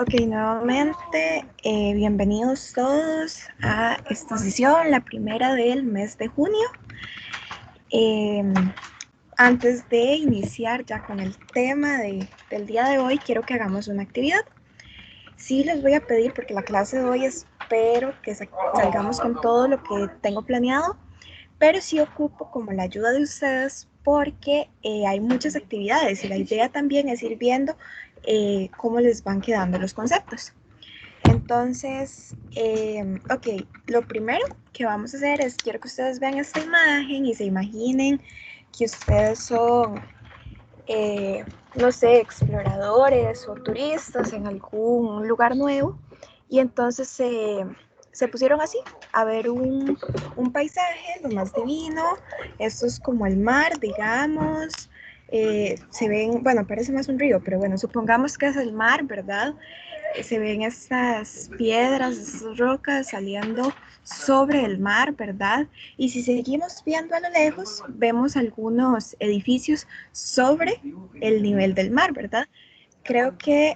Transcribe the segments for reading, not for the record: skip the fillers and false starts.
Ok, nuevamente, bienvenidos todos a esta sesión, la primera del mes de junio. Antes de iniciar ya con el tema del día de hoy, quiero que hagamos una actividad. Sí les voy a pedir, porque la clase de hoy espero que salgamos con todo lo que tengo planeado, pero sí ocupo como la ayuda de ustedes porque hay muchas actividades y la idea también es ir viendo cómo les van quedando los conceptos. Entonces, ok, lo primero que vamos a hacer es, quiero que ustedes vean esta imagen y se imaginen que ustedes son, no sé, exploradores o turistas en algún lugar nuevo y entonces se pusieron así a ver un paisaje, lo más divino. Esto es como el mar, digamos. Se ven, bueno, parece más un río, pero bueno, supongamos que es el mar, ¿verdad? Se ven estas piedras, estas rocas saliendo sobre el mar, ¿verdad? Y si seguimos viendo a lo lejos, vemos algunos edificios sobre el nivel del mar, ¿verdad? Creo que,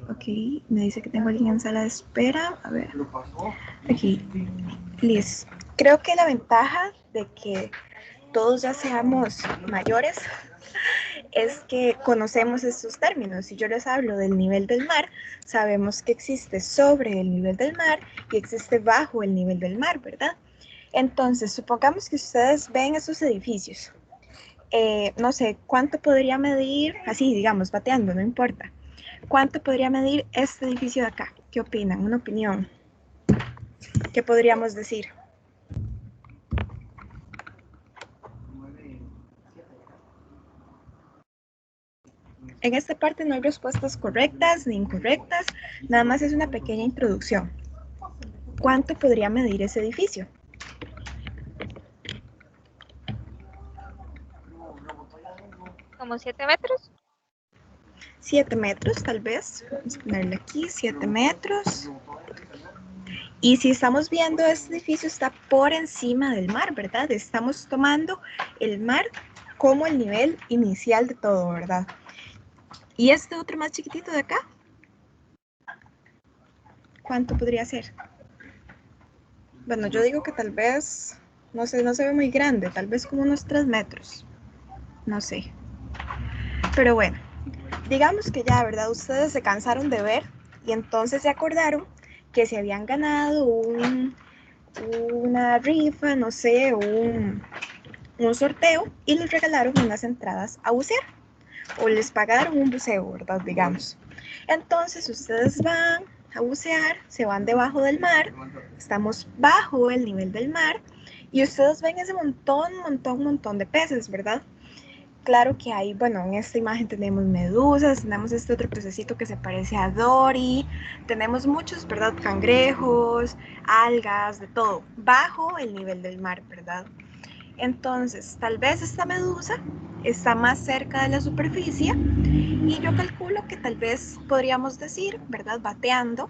ok, me dice que tengo alguien en sala de espera. A ver, aquí, Liz. Creo que la ventaja de que todos ya seamos mayores es que conocemos estos términos. Si yo les hablo del nivel del mar, sabemos que existe sobre el nivel del mar y existe bajo el nivel del mar, ¿verdad? Entonces, supongamos que ustedes ven esos edificios. No sé, ¿cuánto podría medir? Así, digamos, bateando, no importa. ¿Cuánto podría medir este edificio de acá? ¿Qué opinan? Una opinión. ¿Qué podríamos decir? En esta parte no hay respuestas correctas ni incorrectas, nada más es una pequeña introducción. ¿Cuánto podría medir ese edificio? ¿Como 7 metros? 7 metros, tal vez. Vamos a ponerle aquí 7 metros. Y si estamos viendo, este edificio está por encima del mar, ¿verdad? Estamos tomando el mar como el nivel inicial de todo, ¿verdad? Y este otro más chiquitito de acá, ¿cuánto podría ser? Bueno, yo digo que tal vez, no sé, no se ve muy grande, tal vez como unos 3 metros. No sé. Pero bueno, digamos que ya, ¿verdad? Ustedes se cansaron de ver y entonces se acordaron que se habían ganado una rifa, no sé, un sorteo y les regalaron unas entradas a bucear o les pagaron un buceo, ¿verdad? Digamos. Entonces ustedes van a bucear, se van debajo del mar, estamos bajo el nivel del mar y ustedes ven ese montón de peces, ¿verdad? Claro que hay, bueno, en esta imagen tenemos medusas, tenemos este otro pececito que se parece a Dory, tenemos muchos, ¿verdad? Cangrejos, algas, de todo, bajo el nivel del mar, ¿verdad? Entonces, tal vez esta medusa está más cerca de la superficie y yo calculo que tal vez podríamos decir, ¿verdad? Bateando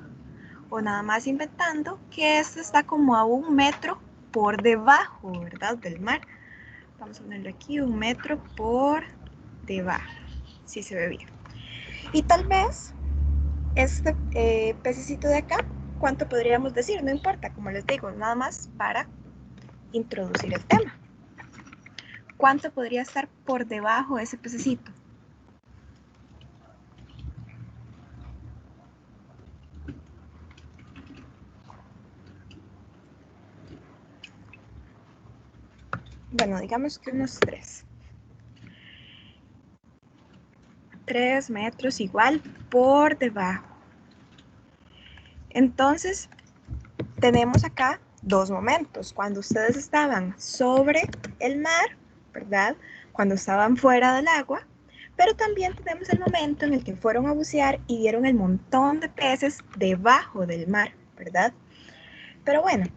o nada más inventando que esta está como a 1 metro por debajo, ¿verdad? Del mar. Vamos a ponerle aquí 1 metro por debajo, si se ve bien. Y tal vez este pececito de acá, ¿cuánto podríamos decir? No importa, como les digo, nada más para introducir el tema. ¿Cuánto podría estar por debajo de ese pececito? Bueno, digamos que unos 3 metros igual por debajo. Entonces, tenemos acá dos momentos. Cuando ustedes estaban sobre el mar, ¿verdad? Cuando estaban fuera del agua. Pero también tenemos el momento en el que fueron a bucear y vieron el montón de peces debajo del mar, ¿verdad? Pero bueno,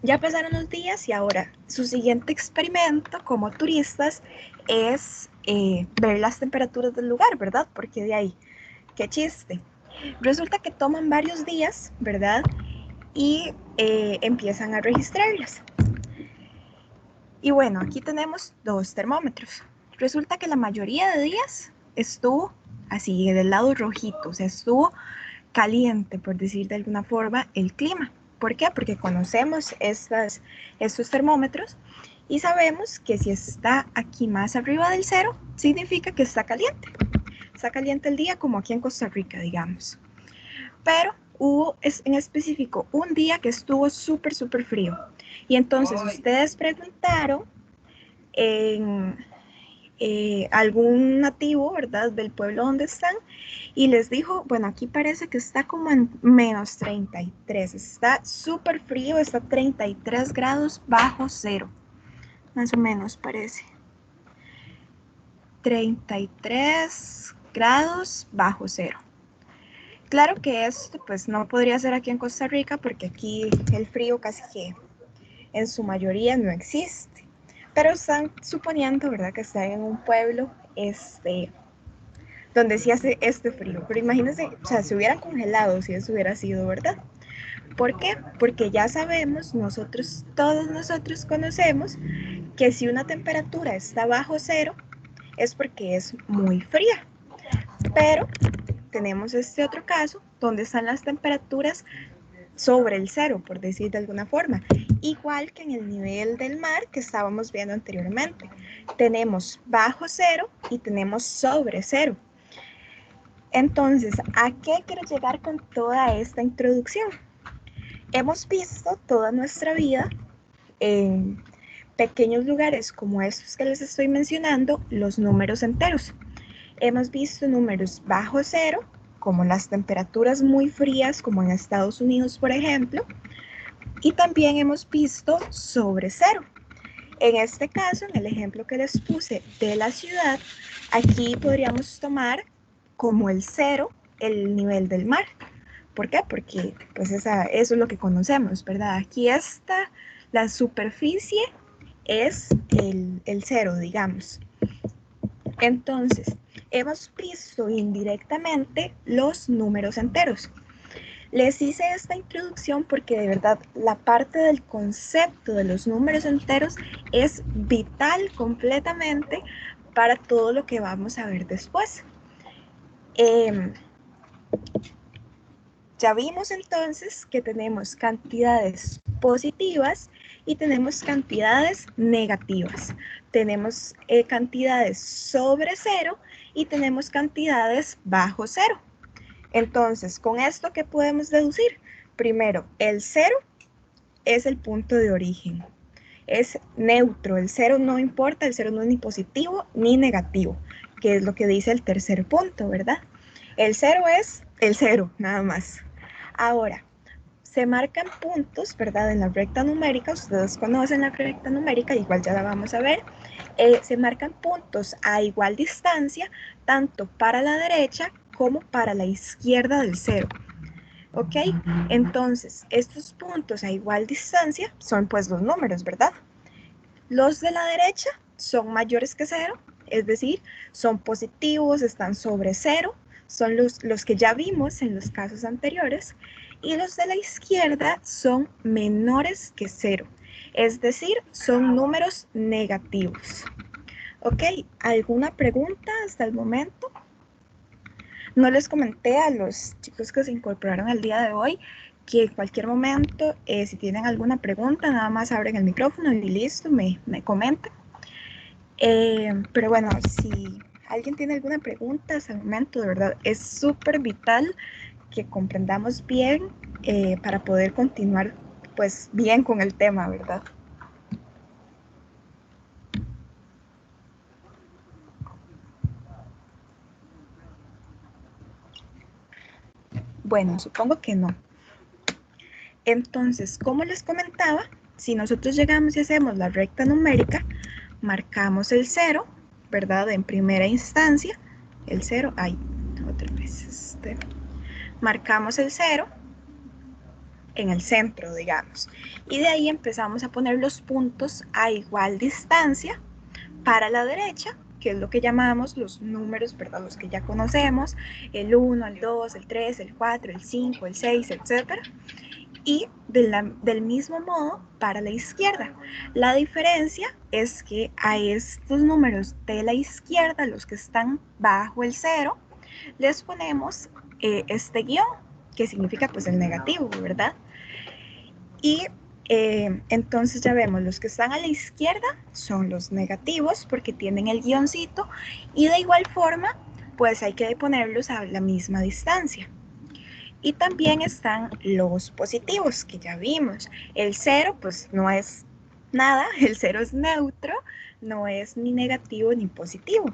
ya pasaron los días y ahora su siguiente experimento como turistas es ver las temperaturas del lugar, ¿verdad? Porque de ahí, qué chiste. Resulta que toman varios días, ¿verdad? Y empiezan a registrarlas. Y bueno, aquí tenemos dos termómetros. Resulta que la mayoría de días estuvo así, del lado rojito, o sea, estuvo caliente, por decir de alguna forma, el clima. ¿Por qué? Porque conocemos estos termómetros y sabemos que si está aquí más arriba del cero, significa que está caliente. Está caliente el día como aquí en Costa Rica, digamos. Pero hubo en específico un día que estuvo súper, súper frío. Y entonces ustedes preguntaron en algún nativo, ¿verdad?, del pueblo donde están, y les dijo, bueno, aquí parece que está como en menos 33, está súper frío, está 33 grados bajo cero, más o menos parece. 33 grados bajo cero. Claro que esto pues no podría ser aquí en Costa Rica porque aquí el frío casi que en su mayoría no existe. Pero están suponiendo, ¿verdad?, que están en un pueblo donde sí hace este frío. Pero imagínense, o sea, se hubieran congelado si eso hubiera sido, ¿verdad? ¿Por qué? Porque ya sabemos, todos nosotros conocemos que si una temperatura está bajo cero es porque es muy fría. Pero tenemos este otro caso donde están las temperaturas sobre el cero, por decir de alguna forma, igual que en el nivel del mar que estábamos viendo anteriormente. Tenemos bajo cero y tenemos sobre cero. Entonces, ¿a qué quiero llegar con toda esta introducción? Hemos visto toda nuestra vida en pequeños lugares como estos que les estoy mencionando, los números enteros. Hemos visto números bajo cero, como las temperaturas muy frías, como en Estados Unidos, por ejemplo, y también hemos visto sobre cero. En este caso, en el ejemplo que les puse de la ciudad, aquí podríamos tomar como el cero el nivel del mar. ¿Por qué? Porque pues eso es lo que conocemos, ¿verdad? Aquí está la superficie, es el cero, digamos. Entonces, hemos visto indirectamente los números enteros. Les hice esta introducción porque de verdad la parte del concepto de los números enteros es vital completamente para todo lo que vamos a ver después. Ya vimos entonces que tenemos cantidades positivas y tenemos cantidades negativas. Tenemos cantidades sobre cero y tenemos cantidades bajo cero. Entonces, con esto, ¿qué podemos deducir? Primero, el cero es el punto de origen. Es neutro, el cero no importa, el cero no es ni positivo ni negativo, que es lo que dice el tercer punto, ¿verdad? El cero es el cero, nada más. Ahora, se marcan puntos, ¿verdad? En la recta numérica, ustedes conocen la recta numérica, igual ya la vamos a ver. Se marcan puntos a igual distancia, tanto para la derecha como para la izquierda del cero. ¿Ok? Entonces, estos puntos a igual distancia son pues los números, ¿verdad? Los de la derecha son mayores que cero, es decir, son positivos, están sobre cero, son los que ya vimos en los casos anteriores, y los de la izquierda son menores que cero, es decir, son números negativos. ¿Ok? ¿Alguna pregunta hasta el momento? No les comenté a los chicos que se incorporaron el día de hoy que en cualquier momento, si tienen alguna pregunta, nada más abren el micrófono y listo, me comenten. Pero bueno, si alguien tiene alguna pregunta hasta el momento, de verdad, es súper vital que comprendamos bien para poder continuar pues bien con el tema, ¿verdad? Bueno, supongo que no. Entonces, como les comentaba, si nosotros llegamos y hacemos la recta numérica, marcamos el cero, ¿verdad? En primera instancia, el cero, otra vez, marcamos el cero en el centro, digamos, y de ahí empezamos a poner los puntos a igual distancia para la derecha, que es lo que llamamos los números, ¿verdad? Los que ya conocemos, el 1, el 2, el 3, el 4, el 5, el 6, etcétera. Y del mismo modo para la izquierda. La diferencia es que a estos números de la izquierda, los que están bajo el cero, les ponemos este guión. que significa pues el negativo, ¿verdad? Y entonces ya vemos, los que están a la izquierda son los negativos porque tienen el guioncito y de igual forma pues hay que ponerlos a la misma distancia. Y también están los positivos que ya vimos. El 0 pues no es nada, el 0 es neutro, no es ni negativo ni positivo.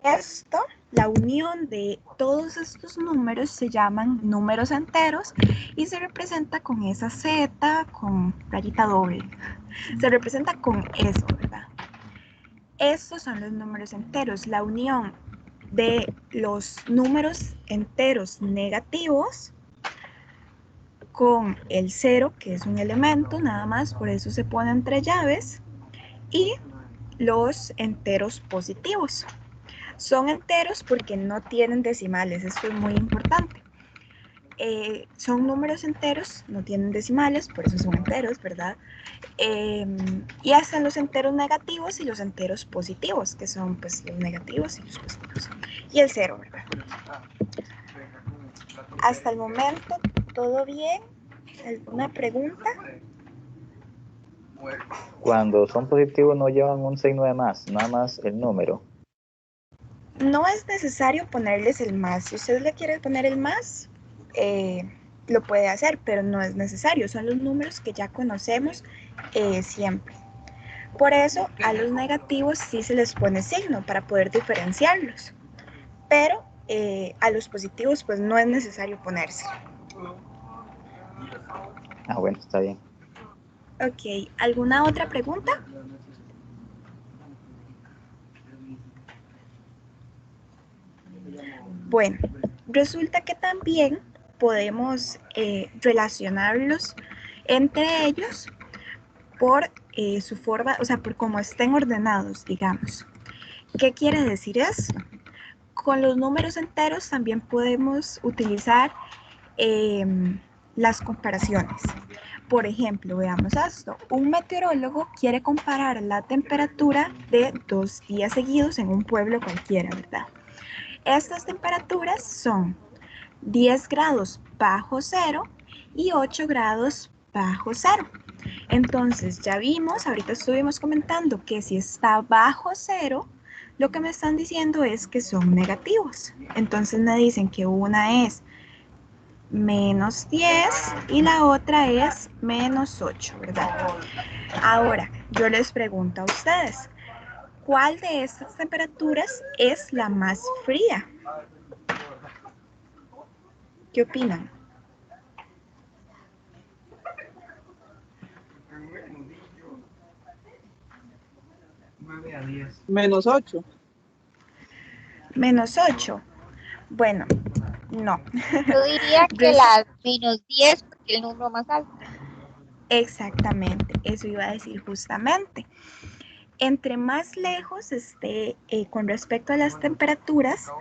Esto, la unión de todos estos números se llaman números enteros y se representa con esa Z con rayita doble. Se representa con eso, ¿verdad? Estos son los números enteros. La unión de los números enteros negativos con el 0, que es un elemento nada más, por eso se pone entre llaves, y los enteros positivos. Son enteros porque no tienen decimales, esto es muy importante. Son números enteros, no tienen decimales, por eso son enteros, ¿verdad? Y hacen los enteros negativos y los enteros positivos, que son pues los negativos y los positivos. Y el 0, ¿verdad? Hasta el momento, ¿todo bien? ¿Alguna pregunta? Cuando son positivos no llevan un signo de más, nada más el número. No es necesario ponerles el más. Si usted le quiere poner el más, lo puede hacer, pero no es necesario. Son los números que ya conocemos siempre. Por eso a los negativos sí se les pone signo para poder diferenciarlos. Pero a los positivos pues no es necesario ponerse. Ah, bueno, está bien. Ok, ¿alguna otra pregunta? Bueno, resulta que también podemos relacionarlos entre ellos por su forma, o sea, por cómo estén ordenados, digamos. ¿Qué quiere decir eso? Con los números enteros también podemos utilizar las comparaciones. Por ejemplo, veamos esto. Un meteorólogo quiere comparar la temperatura de 2 días seguidos en un pueblo cualquiera, ¿verdad? Estas temperaturas son 10 grados bajo cero y 8 grados bajo cero. Entonces ya vimos, ahorita estuvimos comentando que si está bajo cero, lo que me están diciendo es que son negativos. Entonces me dicen que una es menos 10 y la otra es menos 8, ¿verdad? Ahora, yo les pregunto a ustedes, ¿cuál de estas temperaturas es la más fría? ¿Qué opinan? Menos 8. Menos 8. Bueno, no. Yo diría que las menos 10 porque el número más alto. Exactamente, eso iba a decir justamente. Entre más lejos esté con respecto a las temperaturas,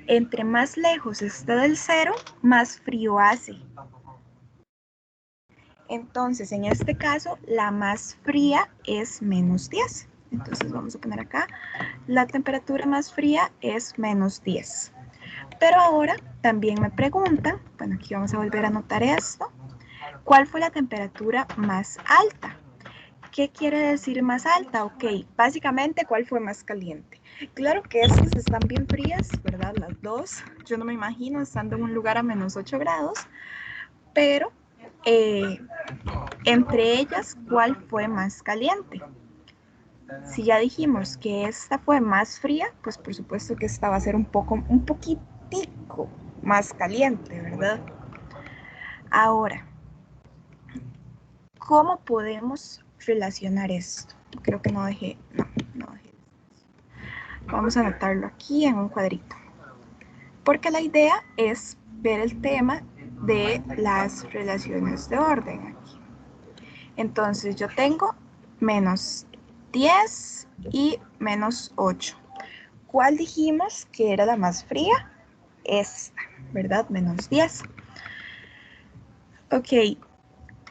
entre más lejos esté del cero, más frío hace. Entonces, en este caso, la más fría es menos 10. Entonces, vamos a poner acá, la temperatura más fría es menos 10. Pero ahora también me preguntan, bueno, aquí vamos a volver a anotar esto, ¿cuál fue la temperatura más alta? ¿Qué quiere decir más alta? Ok, básicamente, ¿cuál fue más caliente? Claro que estas están bien frías, ¿verdad? Las dos. Yo no me imagino estando en un lugar a menos 8 grados, pero entre ellas, ¿cuál fue más caliente? Si ya dijimos que esta fue más fría, pues por supuesto que esta va a ser un poquitico más caliente, ¿verdad? Ahora, ¿cómo podemos relacionar esto? Creo que no dejé. Vamos a anotarlo aquí en un cuadrito. Porque la idea es ver el tema de las relaciones de orden aquí. Entonces yo tengo menos 10 y menos 8. ¿Cuál dijimos que era la más fría? Esta, ¿verdad? Menos 10. Ok,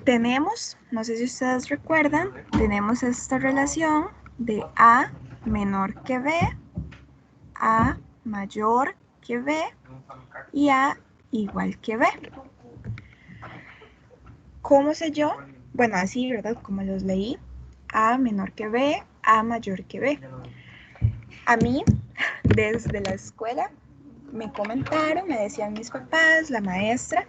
tenemos, no sé si ustedes recuerdan, tenemos esta relación de A menor que B, A mayor que B y A igual que B. ¿Cómo sé yo? Bueno, así, ¿verdad? Como los leí, A menor que B, A mayor que B. A mí, desde la escuela, me comentaron, me decían mis papás, la maestra,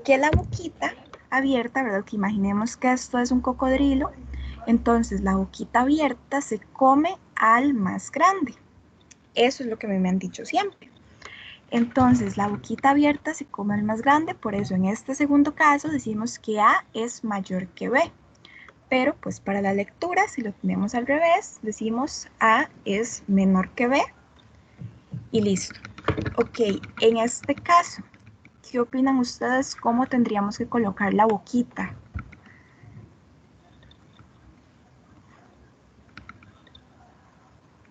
que la boquita abierta, ¿verdad? Que imaginemos que esto es un cocodrilo, entonces la boquita abierta se come al más grande. Eso es lo que me han dicho siempre. Entonces, la boquita abierta se come al más grande, por eso en este segundo caso decimos que A es mayor que B. Pero pues para la lectura, si lo tenemos al revés, decimos A es menor que B y listo. Ok, en este caso, ¿qué opinan ustedes? ¿Cómo tendríamos que colocar la boquita?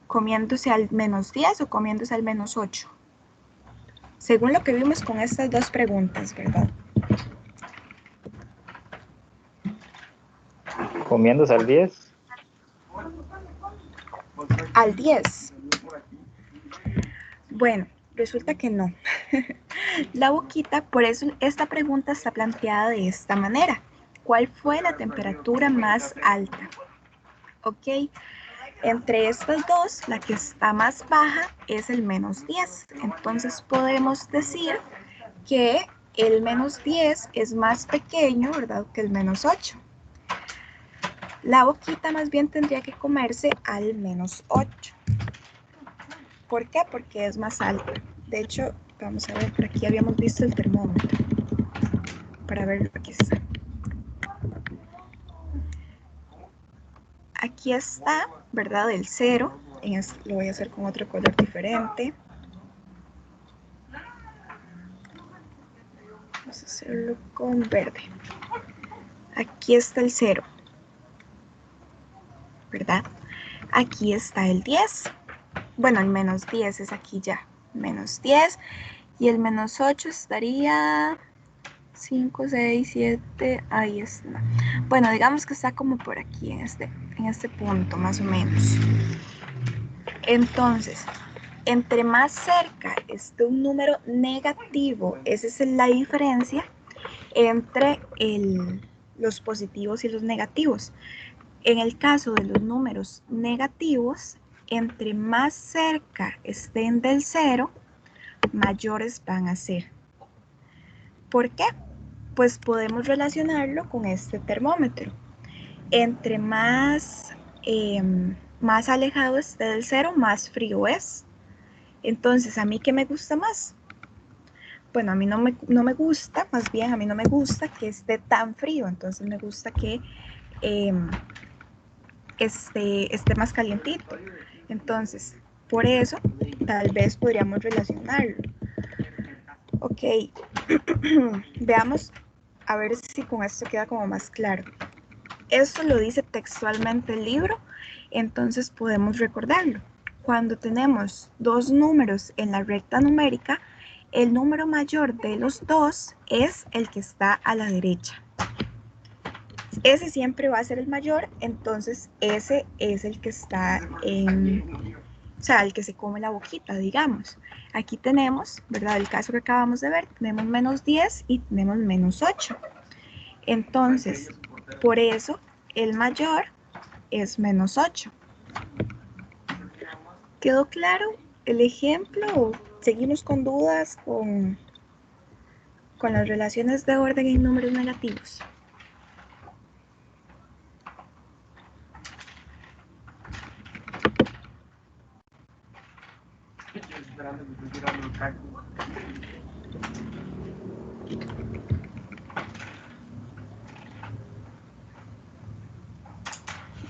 ¿Comiéndose al menos 10 o comiéndose al menos 8? Según lo que vimos con estas dos preguntas, ¿verdad? Comiéndose al 10. Al 10. Bueno, resulta que no. La boquita, por eso esta pregunta está planteada de esta manera. ¿Cuál fue la temperatura más alta? Ok, entre estas dos, la que está más baja es el menos 10. Entonces podemos decir que el menos 10 es más pequeño, ¿verdad?, que el menos 8. La boquita más bien tendría que comerse al menos 8. ¿Por qué? Porque es más alta. De hecho, vamos a ver, por aquí habíamos visto el termómetro. Para ver, aquí está. Aquí está, ¿verdad?, el 0. Lo voy a hacer con otro color diferente. Vamos a hacerlo con verde. Aquí está el 0, ¿verdad? Aquí está el 10. Bueno, el menos 10 es aquí ya. Menos 10. Y el menos 8 estaría 5, 6, 7. Ahí está. Bueno, digamos que está como por aquí, en este punto, más o menos. Entonces, entre más cerca esté un número negativo, esa es la diferencia entre los positivos y los negativos. En el caso de los números negativos, entre más cerca estén del 0, mayores van a ser. ¿Por qué? Pues podemos relacionarlo con este termómetro. Entre más alejado esté del 0, más frío es. Entonces, ¿a mí qué me gusta más? Bueno, a mí no me gusta, más bien a mí no me gusta que esté tan frío, entonces me gusta que esté más calientito. Entonces, por eso, tal vez podríamos relacionarlo. Ok, veamos a ver si con esto queda como más claro. Esto lo dice textualmente el libro, entonces podemos recordarlo. Cuando tenemos dos números en la recta numérica, el número mayor de los dos es el que está a la derecha. Ese siempre va a ser el mayor, entonces ese es el que está o sea, el que se come la boquita, digamos. Aquí tenemos, ¿verdad? El caso que acabamos de ver, tenemos menos 10 y tenemos menos 8. Entonces, por eso, el mayor es menos 8. ¿Quedó claro el ejemplo o seguimos con dudas con las relaciones de orden en números negativos?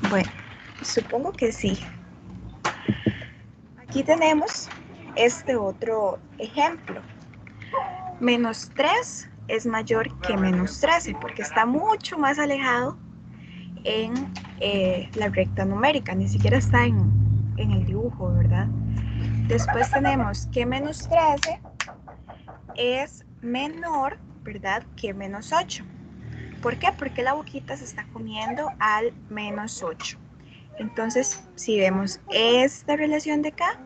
Bueno, supongo que sí. Aquí tenemos este otro ejemplo. Menos 3 es mayor que menos 13 porque está mucho más alejado en la recta numérica, ni siquiera está en el dibujo, ¿verdad? Después tenemos que menos 13 es menor, ¿verdad?, que menos 8. ¿Por qué? Porque la boquita se está comiendo al menos 8. Entonces, si vemos esta relación de acá,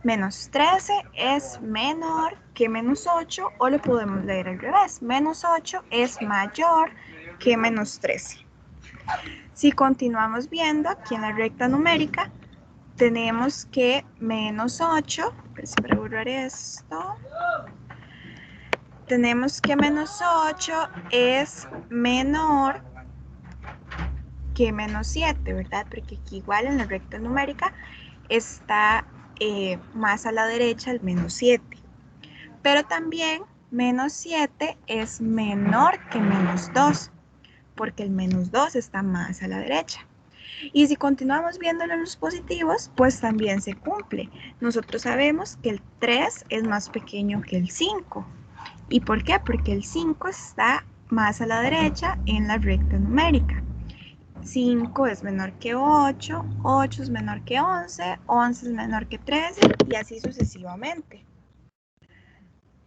Menos 13 es menor que menos 8, o lo podemos leer al revés. Menos 8 es mayor que menos 13. Si continuamos viendo aquí en la recta numérica, tenemos que menos 8, para borrar esto, tenemos que menos 8 es menor que menos 7, ¿verdad? Porque aquí igual en la recta numérica está más a la derecha el menos 7. Pero también menos 7 es menor que menos 2, porque el menos 2 está más a la derecha. Y si continuamos viéndolo en los positivos, pues también se cumple. Nosotros sabemos que el 3 es más pequeño que el 5. ¿Y por qué? Porque el 5 está más a la derecha en la recta numérica. 5 es menor que 8, 8 es menor que 11, 11 es menor que 13 y así sucesivamente.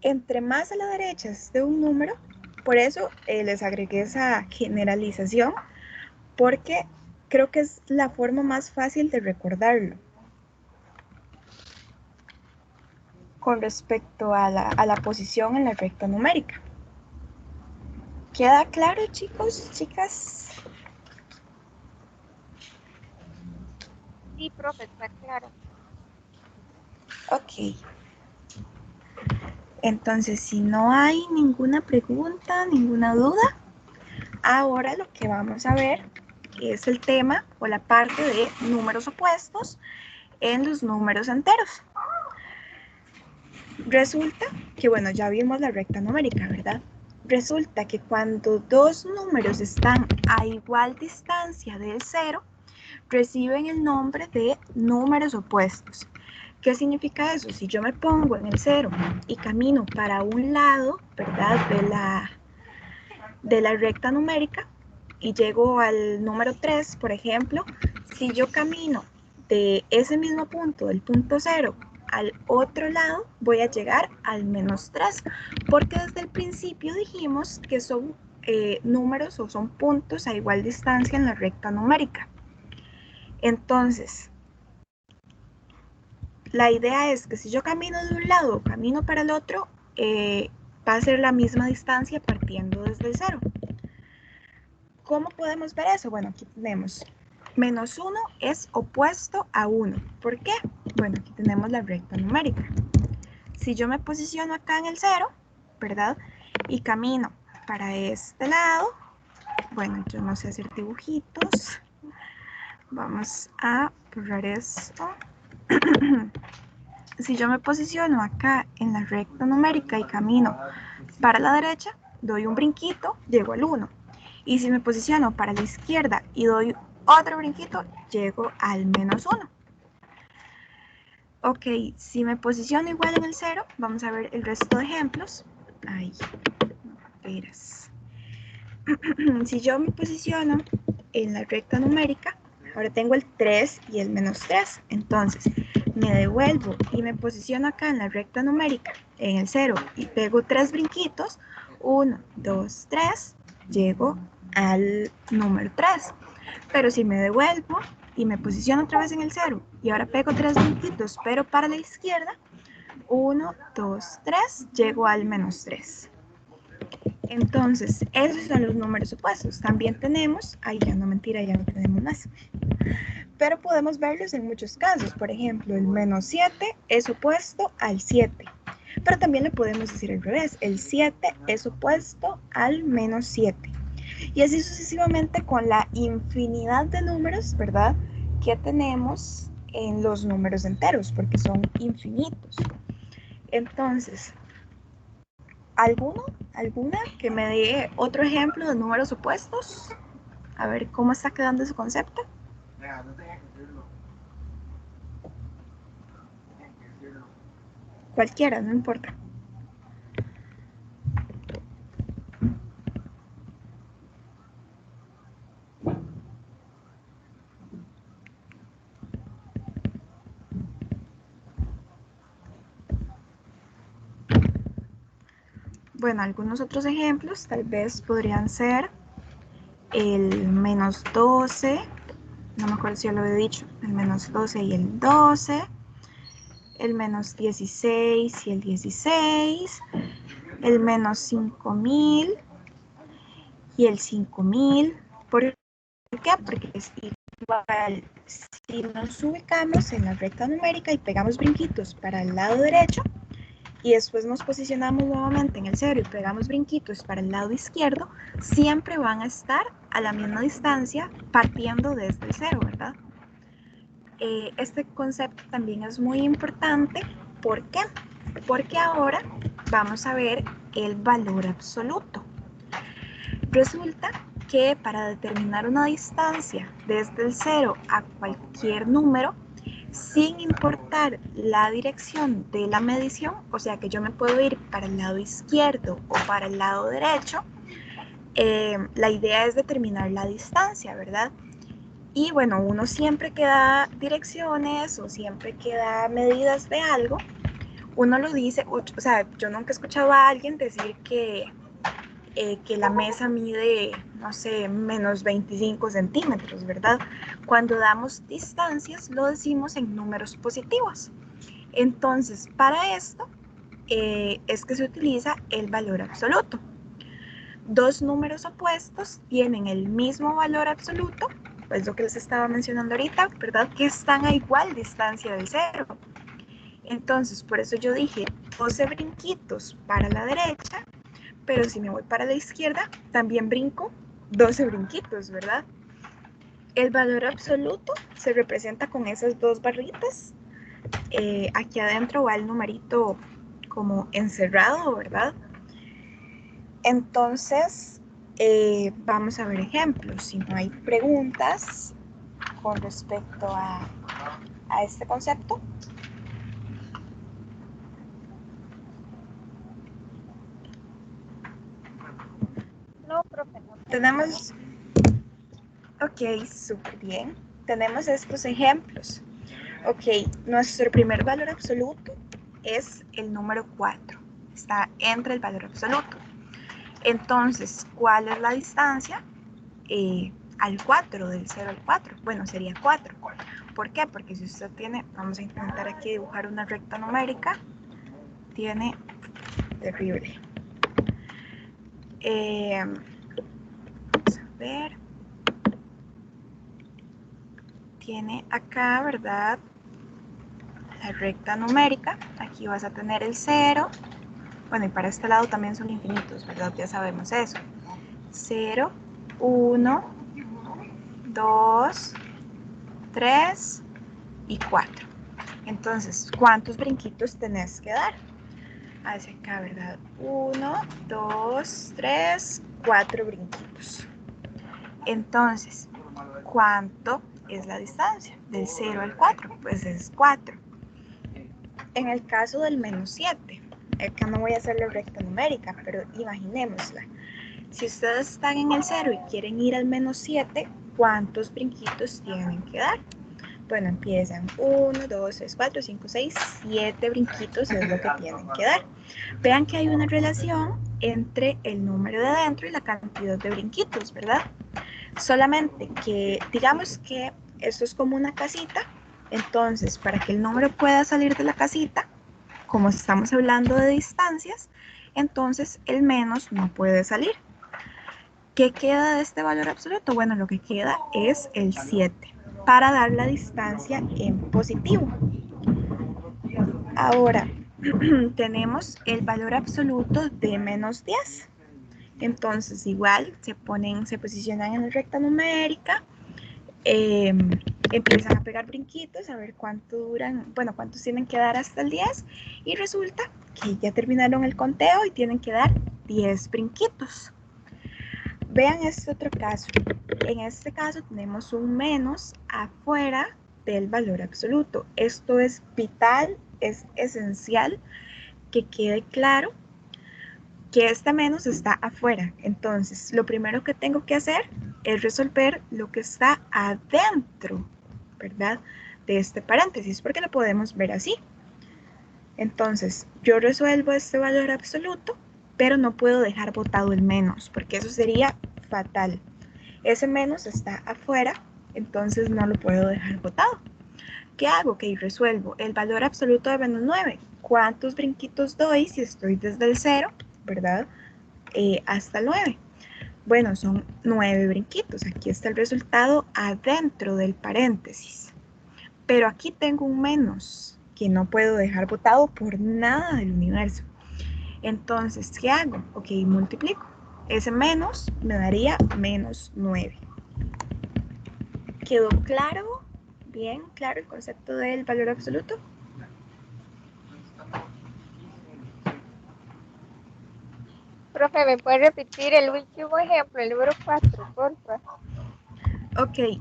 Entre más a la derecha esté un número, por eso les agregué esa generalización, porque creo que es la forma más fácil de recordarlo. Con respecto a la posición en la recta numérica. ¿Queda claro, chicos, chicas? Sí, profe, está claro. Ok. Entonces, si no hay ninguna pregunta, ninguna duda, ahora lo que vamos a ver es el tema o la parte de números opuestos en los números enteros. Resulta que, bueno, ya vimos la recta numérica, ¿verdad? Resulta que cuando dos números están a igual distancia del cero, reciben el nombre de números opuestos. ¿Qué significa eso? Si yo me pongo en el 0 y camino para un lado, ¿verdad? De la recta numérica y llego al número 3, por ejemplo, si yo camino de ese mismo punto, del punto 0, al otro lado, voy a llegar al menos 3, porque desde el principio dijimos que son números o son puntos a igual distancia en la recta numérica. Entonces, la idea es que si yo camino de un lado o camino para el otro, va a ser la misma distancia partiendo desde el 0. ¿Cómo podemos ver eso? Bueno, aquí tenemos menos 1 es opuesto a 1. ¿Por qué? Bueno, aquí tenemos la recta numérica. Si yo me posiciono acá en el 0, ¿verdad? Y camino para este lado, bueno, yo no sé hacer dibujitos. Vamos a borrar esto. Si yo me posiciono acá en la recta numérica y camino para la derecha, doy un brinquito, llego al 1. Y si me posiciono para la izquierda y doy otro brinquito, llego al menos 1. Ok, si me posiciono igual en el 0, vamos a ver el resto de ejemplos. Ay, verás. Si yo me posiciono en la recta numérica, ahora tengo el 3 y el menos 3. Entonces, me devuelvo y me posiciono acá en la recta numérica, en el 0, y pego 3 brinquitos. 1, 2, 3, llego al número 3. Pero si me devuelvo y me posiciono otra vez en el 0 y ahora pego 3 brinquitos, pero para la izquierda, 1, 2, 3, llego al menos 3. Entonces, esos son los números opuestos. También tenemos, ay, ya no, mentira, ya no tenemos más. Pero podemos verlos en muchos casos. Por ejemplo, el menos 7 es opuesto al 7. Pero también le podemos decir al revés. El 7 es opuesto al menos 7. Y así sucesivamente con la infinidad de números, ¿verdad? Que tenemos en los números enteros, porque son infinitos. Entonces, ¿alguna que me dé otro ejemplo de números opuestos? A ver cómo está quedando ese concepto. Cualquiera, no importa. Bueno, algunos otros ejemplos tal vez podrían ser el menos 12, no me acuerdo si ya lo he dicho, el menos 12 y el 12, el menos 16 y el 16, el menos 5000 y el 5000. ¿Por qué? Porque es igual, si nos ubicamos en la recta numérica y pegamos brinquitos para el lado derecho, y después nos posicionamos nuevamente en el 0 y pegamos brinquitos para el lado izquierdo, siempre van a estar a la misma distancia partiendo desde el 0, ¿verdad? Este concepto también es muy importante. ¿Por qué? Porque ahora vamos a ver el valor absoluto. Resulta que para determinar una distancia desde el 0 a cualquier número, sin importar la dirección de la medición, o sea que yo me puedo ir para el lado izquierdo o para el lado derecho, la idea es determinar la distancia, ¿verdad? Y bueno, uno siempre que da direcciones o siempre que da medidas de algo, uno lo dice, o sea, yo nunca he escuchado a alguien decir que la mesa mide, no sé, menos 25 centímetros, ¿verdad? Cuando damos distancias lo decimos en números positivos. Entonces, para esto es que se utiliza el valor absoluto. Dos números opuestos tienen el mismo valor absoluto, pues lo que les estaba mencionando ahorita, ¿verdad? Que están a igual distancia del 0. Entonces, por eso yo dije 12 brinquitos para la derecha, pero si me voy para la izquierda, también brinco 12 brinquitos, ¿verdad? El valor absoluto se representa con esas dos barritas. Aquí adentro va el numerito como encerrado, ¿verdad? Entonces, vamos a ver ejemplos. Si no hay preguntas con respecto a este concepto. No, profe, no. Tenemos, ok, súper bien. Tenemos estos ejemplos. Ok, nuestro primer valor absoluto es el número 4. Está entre el valor absoluto. Entonces, ¿cuál es la distancia? Al 4, del 0 al 4. Bueno, sería 4. ¿Por qué? Porque si usted tiene, vamos a intentar aquí dibujar una recta numérica, tiene, terrible. Vamos a ver. Tiene acá, ¿verdad? La recta numérica. Aquí vas a tener el 0. Bueno, y para este lado también son infinitos, ¿verdad? Ya sabemos eso. 0, 1, 2, 3 y 4. Entonces, ¿cuántos brinquitos tenés que dar? Hacia acá, ¿verdad? 1, 2, 3, 4 brinquitos. Entonces, ¿cuánto es la distancia? Del 0 al 4, pues es 4. En el caso del menos 7, acá no voy a hacer la recta numérica, pero imaginémosla. Si ustedes están en el 0 y quieren ir al menos 7, ¿cuántos brinquitos tienen que dar? Bueno, empiezan 1, 2, 3, 4, 5, 6, 7 brinquitos es lo que tienen que dar. Vean que hay una relación entre el número de adentro y la cantidad de brinquitos, ¿verdad? Solamente que digamos que esto es como una casita, entonces para que el número pueda salir de la casita, como estamos hablando de distancias, entonces el menos no puede salir. ¿Qué queda de este valor absoluto? Bueno, lo que queda es el 7 para dar la distancia en positivo. Ahora, tenemos el valor absoluto de menos 10. Entonces, igual, se posicionan en la recta numérica, empiezan a pegar brinquitos, a ver cuánto duran, bueno, cuántos tienen que dar hasta el 10, y resulta que ya terminaron el conteo y tienen que dar 10 brinquitos. Vean este otro caso. En este caso tenemos un menos afuera del valor absoluto. Esto es vital, es esencial que quede claro que este menos está afuera. Entonces, lo primero que tengo que hacer es resolver lo que está adentro, ¿verdad? De este paréntesis, porque lo podemos ver así. Entonces, yo resuelvo este valor absoluto, pero no puedo dejar botado el menos, porque eso sería fatal. Ese menos está afuera, entonces no lo puedo dejar botado. ¿Qué hago? Ok, resuelvo el valor absoluto de menos 9. ¿Cuántos brinquitos doy si estoy desde el 0, ¿verdad? Hasta el 9. Bueno, son 9 brinquitos. Aquí está el resultado adentro del paréntesis. Pero aquí tengo un menos que no puedo dejar botado por nada del universo. Entonces, ¿qué hago? Ok, multiplico. Ese menos me daría menos 9. ¿Quedó claro? Bien, claro el concepto del valor absoluto. Profe, ¿me puede repetir el último ejemplo, el número 4, porfa? Ok,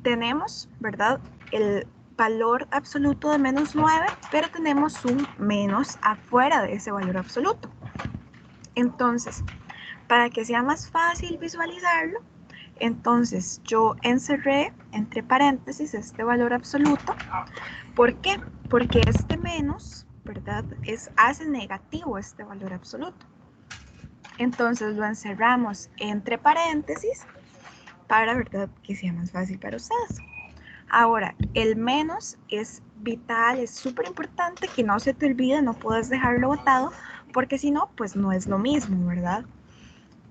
tenemos, ¿verdad? El valor absoluto de menos 9, pero tenemos un menos afuera de ese valor absoluto. Entonces, para que sea más fácil visualizarlo, entonces yo encerré entre paréntesis este valor absoluto. ¿Por qué? Porque este menos, ¿verdad? Hace negativo este valor absoluto. Entonces lo encerramos entre paréntesis para, ¿verdad?, que sea más fácil para ustedes. Ahora, el menos es vital, es súper importante que no se te olvide, no puedes dejarlo botado, porque si no, pues no es lo mismo, ¿verdad?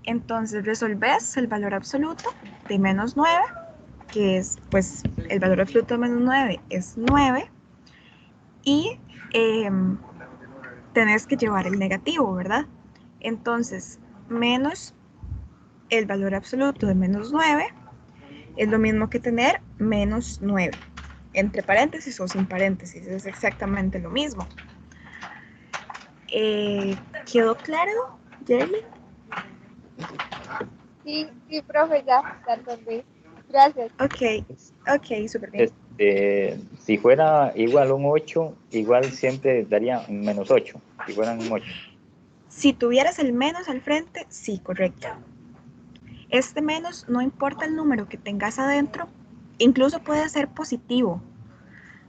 Entonces resolves el valor absoluto de menos 9, que es, pues, el valor absoluto de menos 9 es 9, y tenés que llevar el negativo, ¿verdad? Entonces, menos el valor absoluto de menos 9 es lo mismo que tener menos 9. Entre paréntesis o sin paréntesis, es exactamente lo mismo. ¿Quedó claro, Jerry? Sí, profe, ya entendí. Gracias. Ok, súper bien. Si fuera igual un 8, igual siempre daría menos 8, si fueran un 8. Si tuvieras el menos al frente, sí, correcto. Este menos, no importa el número que tengas adentro, incluso puede ser positivo.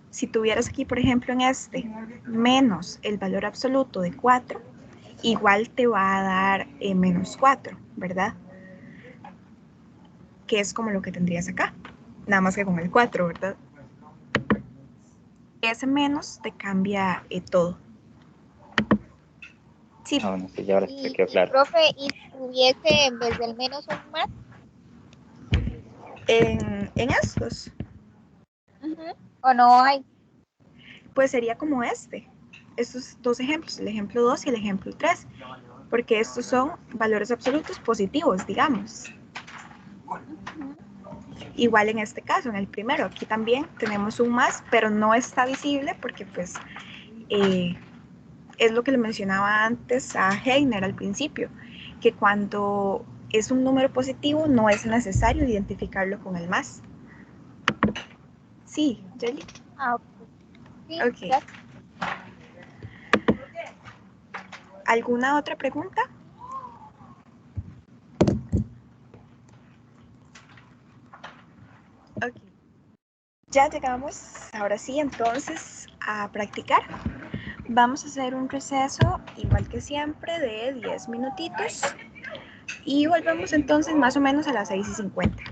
Si tuvieras aquí, por ejemplo, en este, menos el valor absoluto de 4, igual te va a dar menos 4, ¿verdad? Que es como lo que tendrías acá, nada más que con el 4, ¿verdad? Ese menos te cambia todo. Sí. Ah, bueno, sí, ya ahora se quedó Y claro. profe, ¿y si tuviese en vez del menos un más? En estos, ¿O no hay? pues sería como estos dos ejemplos, el ejemplo 2 y el ejemplo 3, porque estos son valores absolutos positivos, digamos. Igual en este caso, en el primero, aquí también tenemos un más, pero no está visible porque pues es lo que le mencionaba antes a Heiner al principio, que cuando es un número positivo no es necesario identificarlo con el más. Sí, Jelly. Ah, ok. Sí, Ok. gracias. ¿Alguna otra pregunta? Ok. Ya llegamos, ahora sí, entonces a practicar. Vamos a hacer un receso, igual que siempre, de 10 minutitos. Y volvemos entonces más o menos a las 6:50.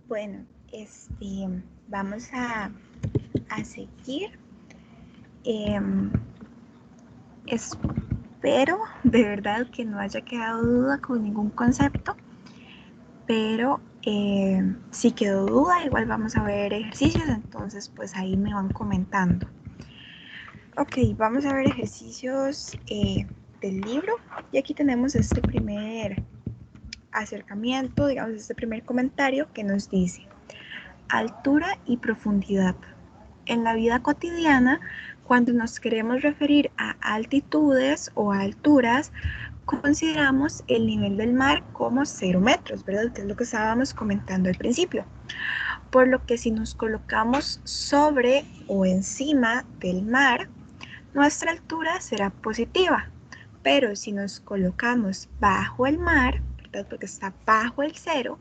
Bueno, vamos a seguir. Espero de verdad que no haya quedado duda con ningún concepto, pero si quedó duda, igual vamos a ver ejercicios, entonces pues ahí me van comentando. Ok, vamos a ver ejercicios del libro y aquí tenemos este primer acercamiento, digamos, este primer comentario que nos dice: altura y profundidad. En la vida cotidiana, cuando nos queremos referir a altitudes o a alturas, consideramos el nivel del mar como 0 metros, ¿verdad? Que es lo que estábamos comentando al principio. Por lo que si nos colocamos sobre o encima del mar, nuestra altura será positiva. Pero si nos colocamos bajo el mar, ¿verdad? Porque está bajo el cero,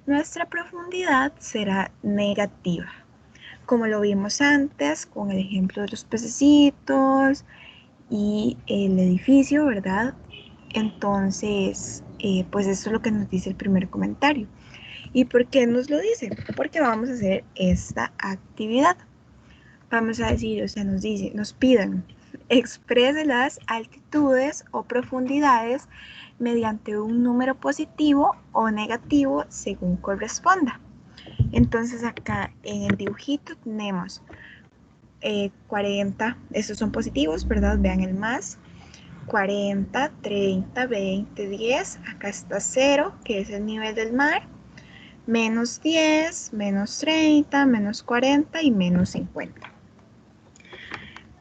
nuestra profundidad será negativa. Como lo vimos antes con el ejemplo de los pececitos y el edificio, ¿verdad? Entonces, pues eso es lo que nos dice el primer comentario. ¿Y por qué nos lo dice? Porque vamos a hacer esta actividad. Vamos a decir, o sea, nos piden, exprese las altitudes o profundidades mediante un número positivo o negativo según corresponda. Entonces acá en el dibujito tenemos 40, estos son positivos, ¿verdad? Vean el más. 40, 30, 20, 10, acá está 0, que es el nivel del mar, menos 10, menos 30, menos 40 y menos 50.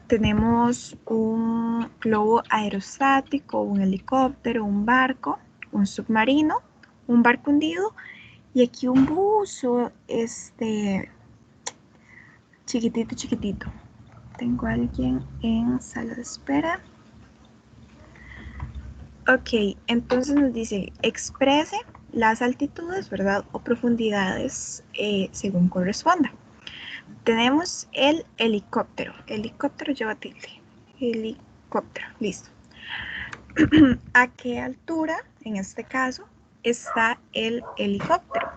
Tenemos un globo aerostático, un helicóptero, un barco, un submarino, un barco hundido y aquí un buzo, chiquitito, chiquitito. Tengo a alguien en sala de espera. Ok, entonces nos dice, exprese las altitudes, ¿verdad? O profundidades según corresponda. Tenemos el helicóptero. Helicóptero lleva tilde. Helicóptero, listo. ¿A qué altura, en este caso, está el helicóptero?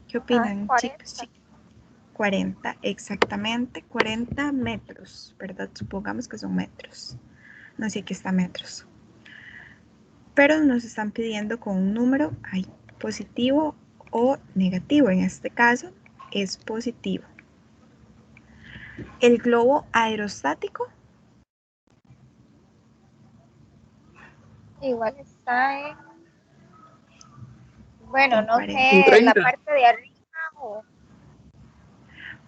¿Qué opinan, 40. chicos? 40, exactamente, 40 metros, ¿verdad? Supongamos que son metros. No sé, aquí está metros. Pero nos están pidiendo con un número positivo o negativo. En este caso es positivo. El globo aerostático. Igual está en, bueno, En no 40. sé, la parte de arriba o,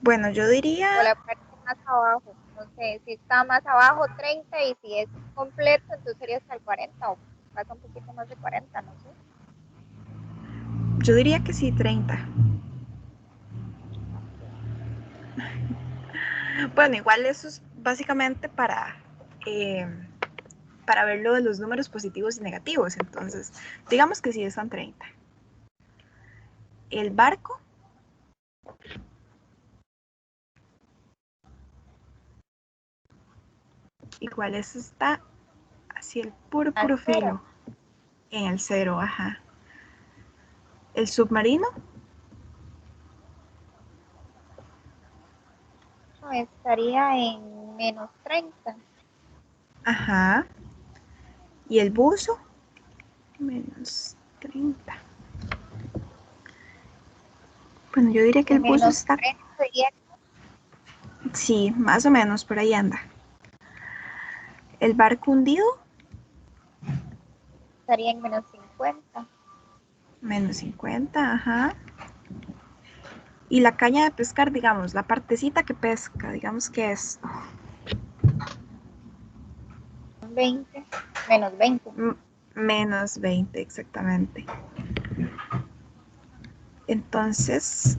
Bueno, yo diría, o la parte más abajo. No sé, si está más abajo 30 y si es completo, entonces sería hasta el 40 o pasa un poquito más de 40, no sé. que sí, 30. Bueno, igual eso es básicamente para ver lo de los números positivos y negativos. Entonces, digamos que sí están 30. El barco. Igual eso está hacia el puro Al filo. cero. En el 0, ajá. El submarino. No, estaría en menos 30. Ajá. Y el buzo. Menos 30. Bueno, yo diría que De el buzo menos está, 30 sería, sí, más o menos por ahí anda. El barco hundido. estaría en menos 50. Menos 50, ajá. Y la caña de pescar, digamos, la partecita que pesca, digamos que es 20. Menos 20. menos 20 exactamente. Entonces,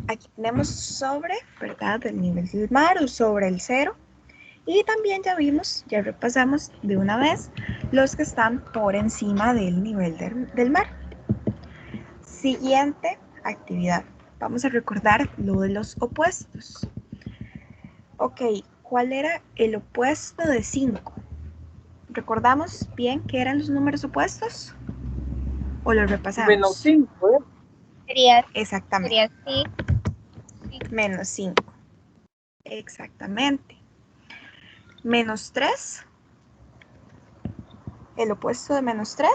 aquí tenemos sobre, ¿verdad? El nivel del mar o sobre el cero. Y también ya vimos, ya repasamos de una vez los que están por encima del nivel del mar. Siguiente actividad. Vamos a recordar lo de los opuestos. Ok, ¿cuál era el opuesto de 5? ¿Recordamos bien qué eran los números opuestos? ¿O los repasamos? Menos 5, ¿eh? Sería Exactamente. sí. Menos 5. Exactamente. Menos 3. El opuesto de menos 3.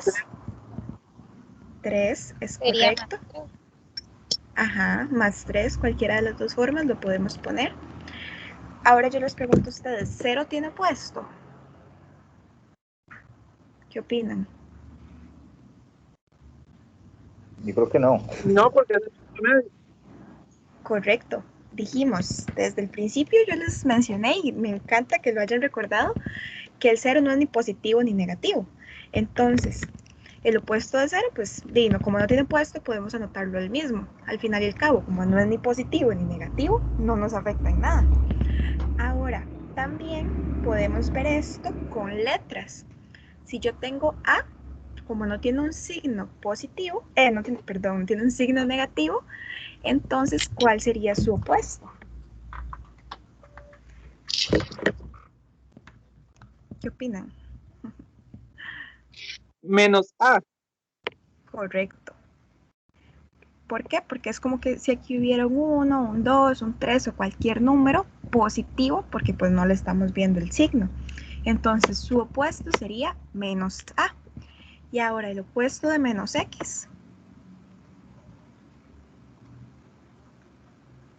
3 es Sería correcto. más 3. Ajá, más 3, cualquiera de las dos formas lo podemos poner. Ahora yo les pregunto a ustedes, ¿0 tiene opuesto? ¿Qué opinan? Yo creo que no. No, porque es el punto medio. Correcto. Dijimos, desde el principio yo les mencioné y me encanta que lo hayan recordado, que el 0 no es ni positivo ni negativo. Entonces, el opuesto de 0, pues, como no tiene opuesto, podemos anotarlo al mismo. Al final y al cabo, como no es ni positivo ni negativo, no nos afecta en nada. Ahora, también podemos ver esto con letras. Si yo tengo A, como no tiene un signo positivo, tiene un signo negativo, entonces, ¿cuál sería su opuesto? ¿Qué opinan? Menos A. Correcto. ¿Por qué? Porque es como que si aquí hubiera un 1, un 2, un 3 o cualquier número positivo, porque pues no le estamos viendo el signo. Entonces, su opuesto sería menos A. Y ahora el opuesto de menos X.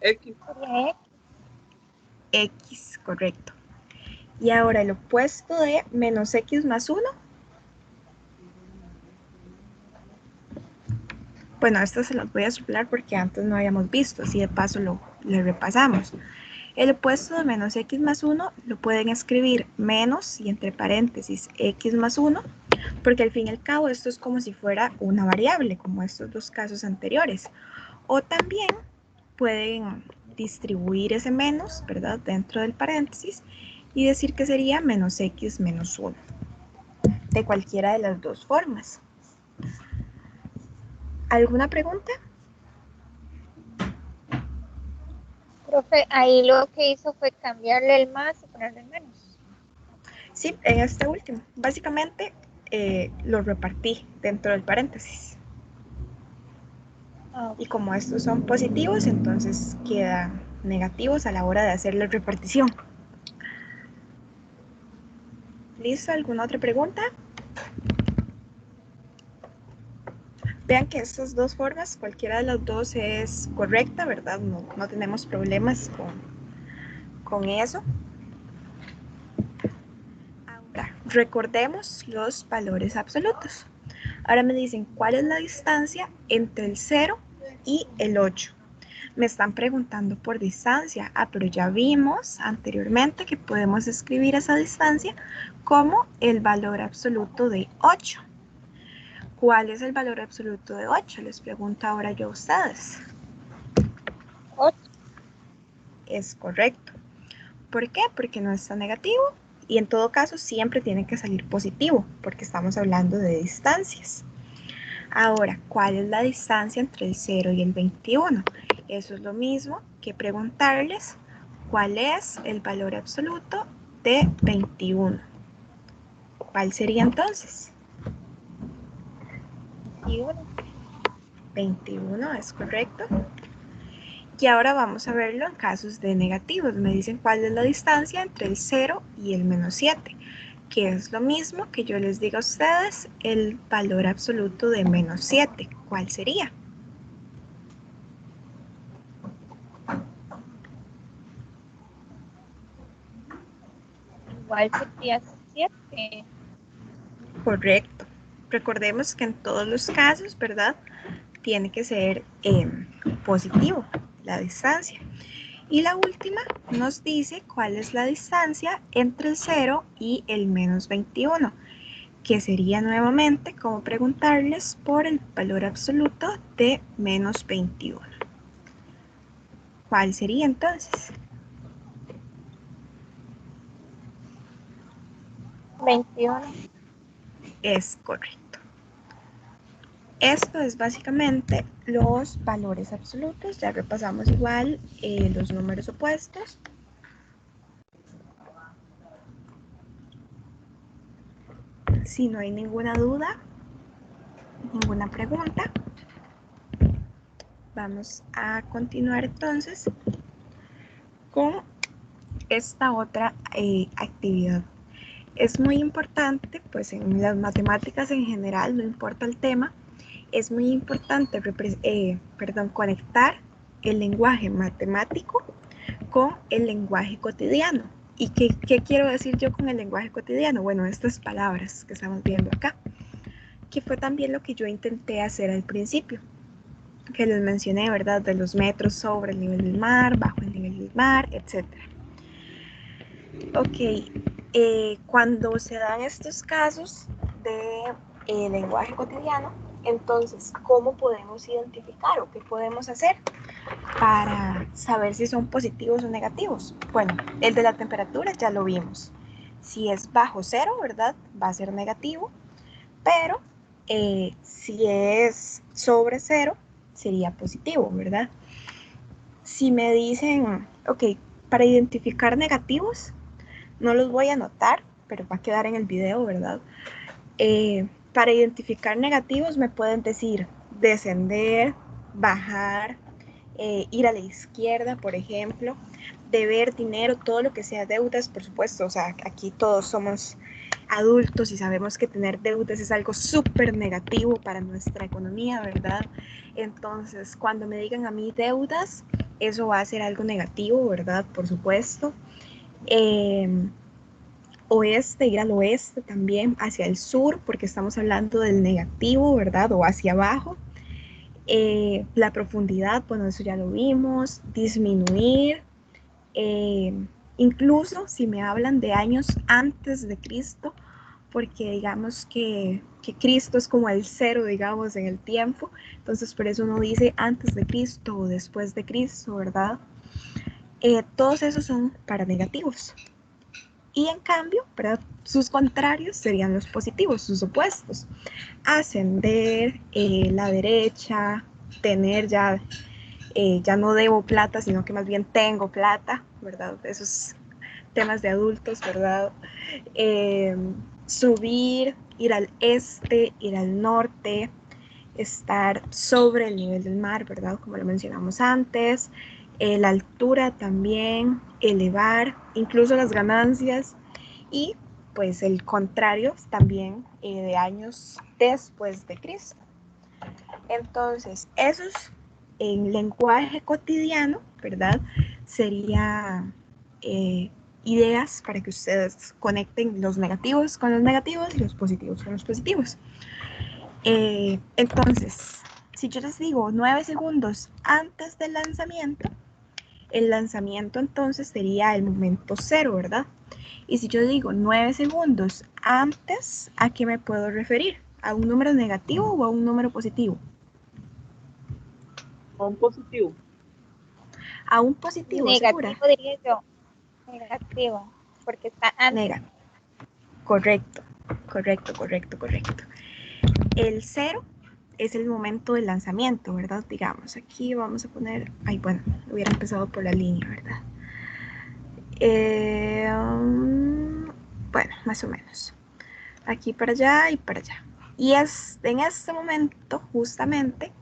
X. Sería X. X, correcto. Y ahora el opuesto de menos X más 1. Bueno, esto se los voy a soplar porque antes no habíamos visto, así de paso lo repasamos. El opuesto de menos X más 1 lo pueden escribir menos y entre paréntesis X más 1, porque al fin y al cabo esto es como si fuera una variable, como estos dos casos anteriores. O también pueden distribuir ese menos, ¿verdad?, dentro del paréntesis y decir que sería menos X menos 1. De cualquiera de las dos formas. ¿Alguna pregunta? Profe, ahí lo que hizo fue cambiarle el más y ponerle el menos. Sí, en este último. Básicamente lo repartí dentro del paréntesis. Y como estos son positivos, entonces quedan negativos a la hora de hacer la repartición. ¿Listo? ¿Alguna otra pregunta? Vean que estas dos formas, cualquiera de las dos es correcta, ¿verdad? No tenemos problemas con eso. Ahora, recordemos los valores absolutos. Ahora me dicen, ¿cuál es la distancia entre el 0 y el 8? Me están preguntando por distancia. Pero ya vimos anteriormente que podemos escribir esa distancia como el valor absoluto de 8. ¿Cuál es el valor absoluto de 8? Les pregunto ahora yo a ustedes. 8. Es correcto. ¿Por qué? Porque no está negativo y en todo caso siempre tiene que salir positivo porque estamos hablando de distancias. Ahora, ¿cuál es la distancia entre el 0 y el 21? Eso es lo mismo que preguntarles cuál es el valor absoluto de 21. ¿Cuál sería entonces? 21. 21 es correcto. Y ahora vamos a verlo en casos de negativos. Me dicen cuál es la distancia entre el 0 y el menos 7, que es lo mismo que yo les diga a ustedes el valor absoluto de menos 7. ¿Cuál sería? Igual sería 7. Correcto. Recordemos que en todos los casos, ¿verdad?, tiene que ser positivo la distancia. Y la última nos dice cuál es la distancia entre el 0 y el menos 21, que sería nuevamente como preguntarles por el valor absoluto de menos 21. ¿Cuál sería entonces? 21. Es correcto. Esto es básicamente los valores absolutos. Ya repasamos igual los números opuestos. si no hay ninguna duda, ninguna pregunta, vamos a continuar entonces con esta otra actividad. Es muy importante, pues en las matemáticas en general, no importa el tema, es muy importante conectar el lenguaje matemático con el lenguaje cotidiano. ¿Y qué quiero decir yo con el lenguaje cotidiano? Bueno, estas palabras que estamos viendo acá, que fue también lo que yo intenté hacer al principio, que les mencioné, ¿verdad? De los metros sobre el nivel del mar, bajo el nivel del mar, etc. Ok, cuando se dan estos casos de lenguaje cotidiano, entonces, ¿cómo podemos identificar o qué podemos hacer para saber si son positivos o negativos? Bueno, el de la temperatura ya lo vimos. Si es bajo cero, ¿verdad? Va a ser negativo, pero si es sobre cero, sería positivo, ¿verdad? Si me dicen, ok, para identificar negativos, no los voy a anotar, pero va a quedar en el video, ¿verdad? Para identificar negativos me pueden decir descender, bajar, ir a la izquierda, por ejemplo, deber dinero, todo lo que sea deudas, por supuesto. O sea, aquí todos somos adultos y sabemos que tener deudas es algo súper negativo para nuestra economía, ¿verdad? Entonces, cuando me digan a mí deudas, eso va a ser algo negativo, ¿verdad? Por supuesto. Oeste, ir al oeste también, hacia el sur, porque estamos hablando del negativo, ¿verdad? O hacia abajo. La profundidad, bueno, eso ya lo vimos. Disminuir. Incluso si me hablan de años antes de Cristo, porque digamos que Cristo es como el cero, digamos, en el tiempo. Entonces, por eso uno dice antes de Cristo o después de Cristo, ¿verdad? Todos esos son para negativos. Y en cambio, ¿verdad? Sus contrarios serían los positivos, sus opuestos. Ascender, la derecha, tener ya no debo plata, sino que más bien tengo plata, ¿verdad? Esos temas de adultos, ¿verdad? Subir, ir al este, ir al norte, estar sobre el nivel del mar, ¿verdad? Como lo mencionamos antes. La altura también, elevar, incluso las ganancias. Y pues el contrario también de años después de Cristo. Entonces, esos en lenguaje cotidiano, ¿verdad? Sería ideas para que ustedes conecten los negativos con los negativos y los positivos con los positivos. Entonces, si yo les digo 9 segundos antes del lanzamiento, el lanzamiento entonces sería el momento cero, ¿verdad? Y si yo digo 9 segundos antes, ¿a qué me puedo referir? ¿A un número negativo o a un número positivo? A un positivo. A un positivo, Negativo, ¿segura? diría yo. Negativo, porque está antes. Correcto. El cero es el momento del lanzamiento, ¿verdad? Digamos, aquí vamos a poner, bueno, hubiera empezado por la línea, ¿verdad? Bueno, más o menos. Aquí para allá y para allá. Y en este momento, justamente,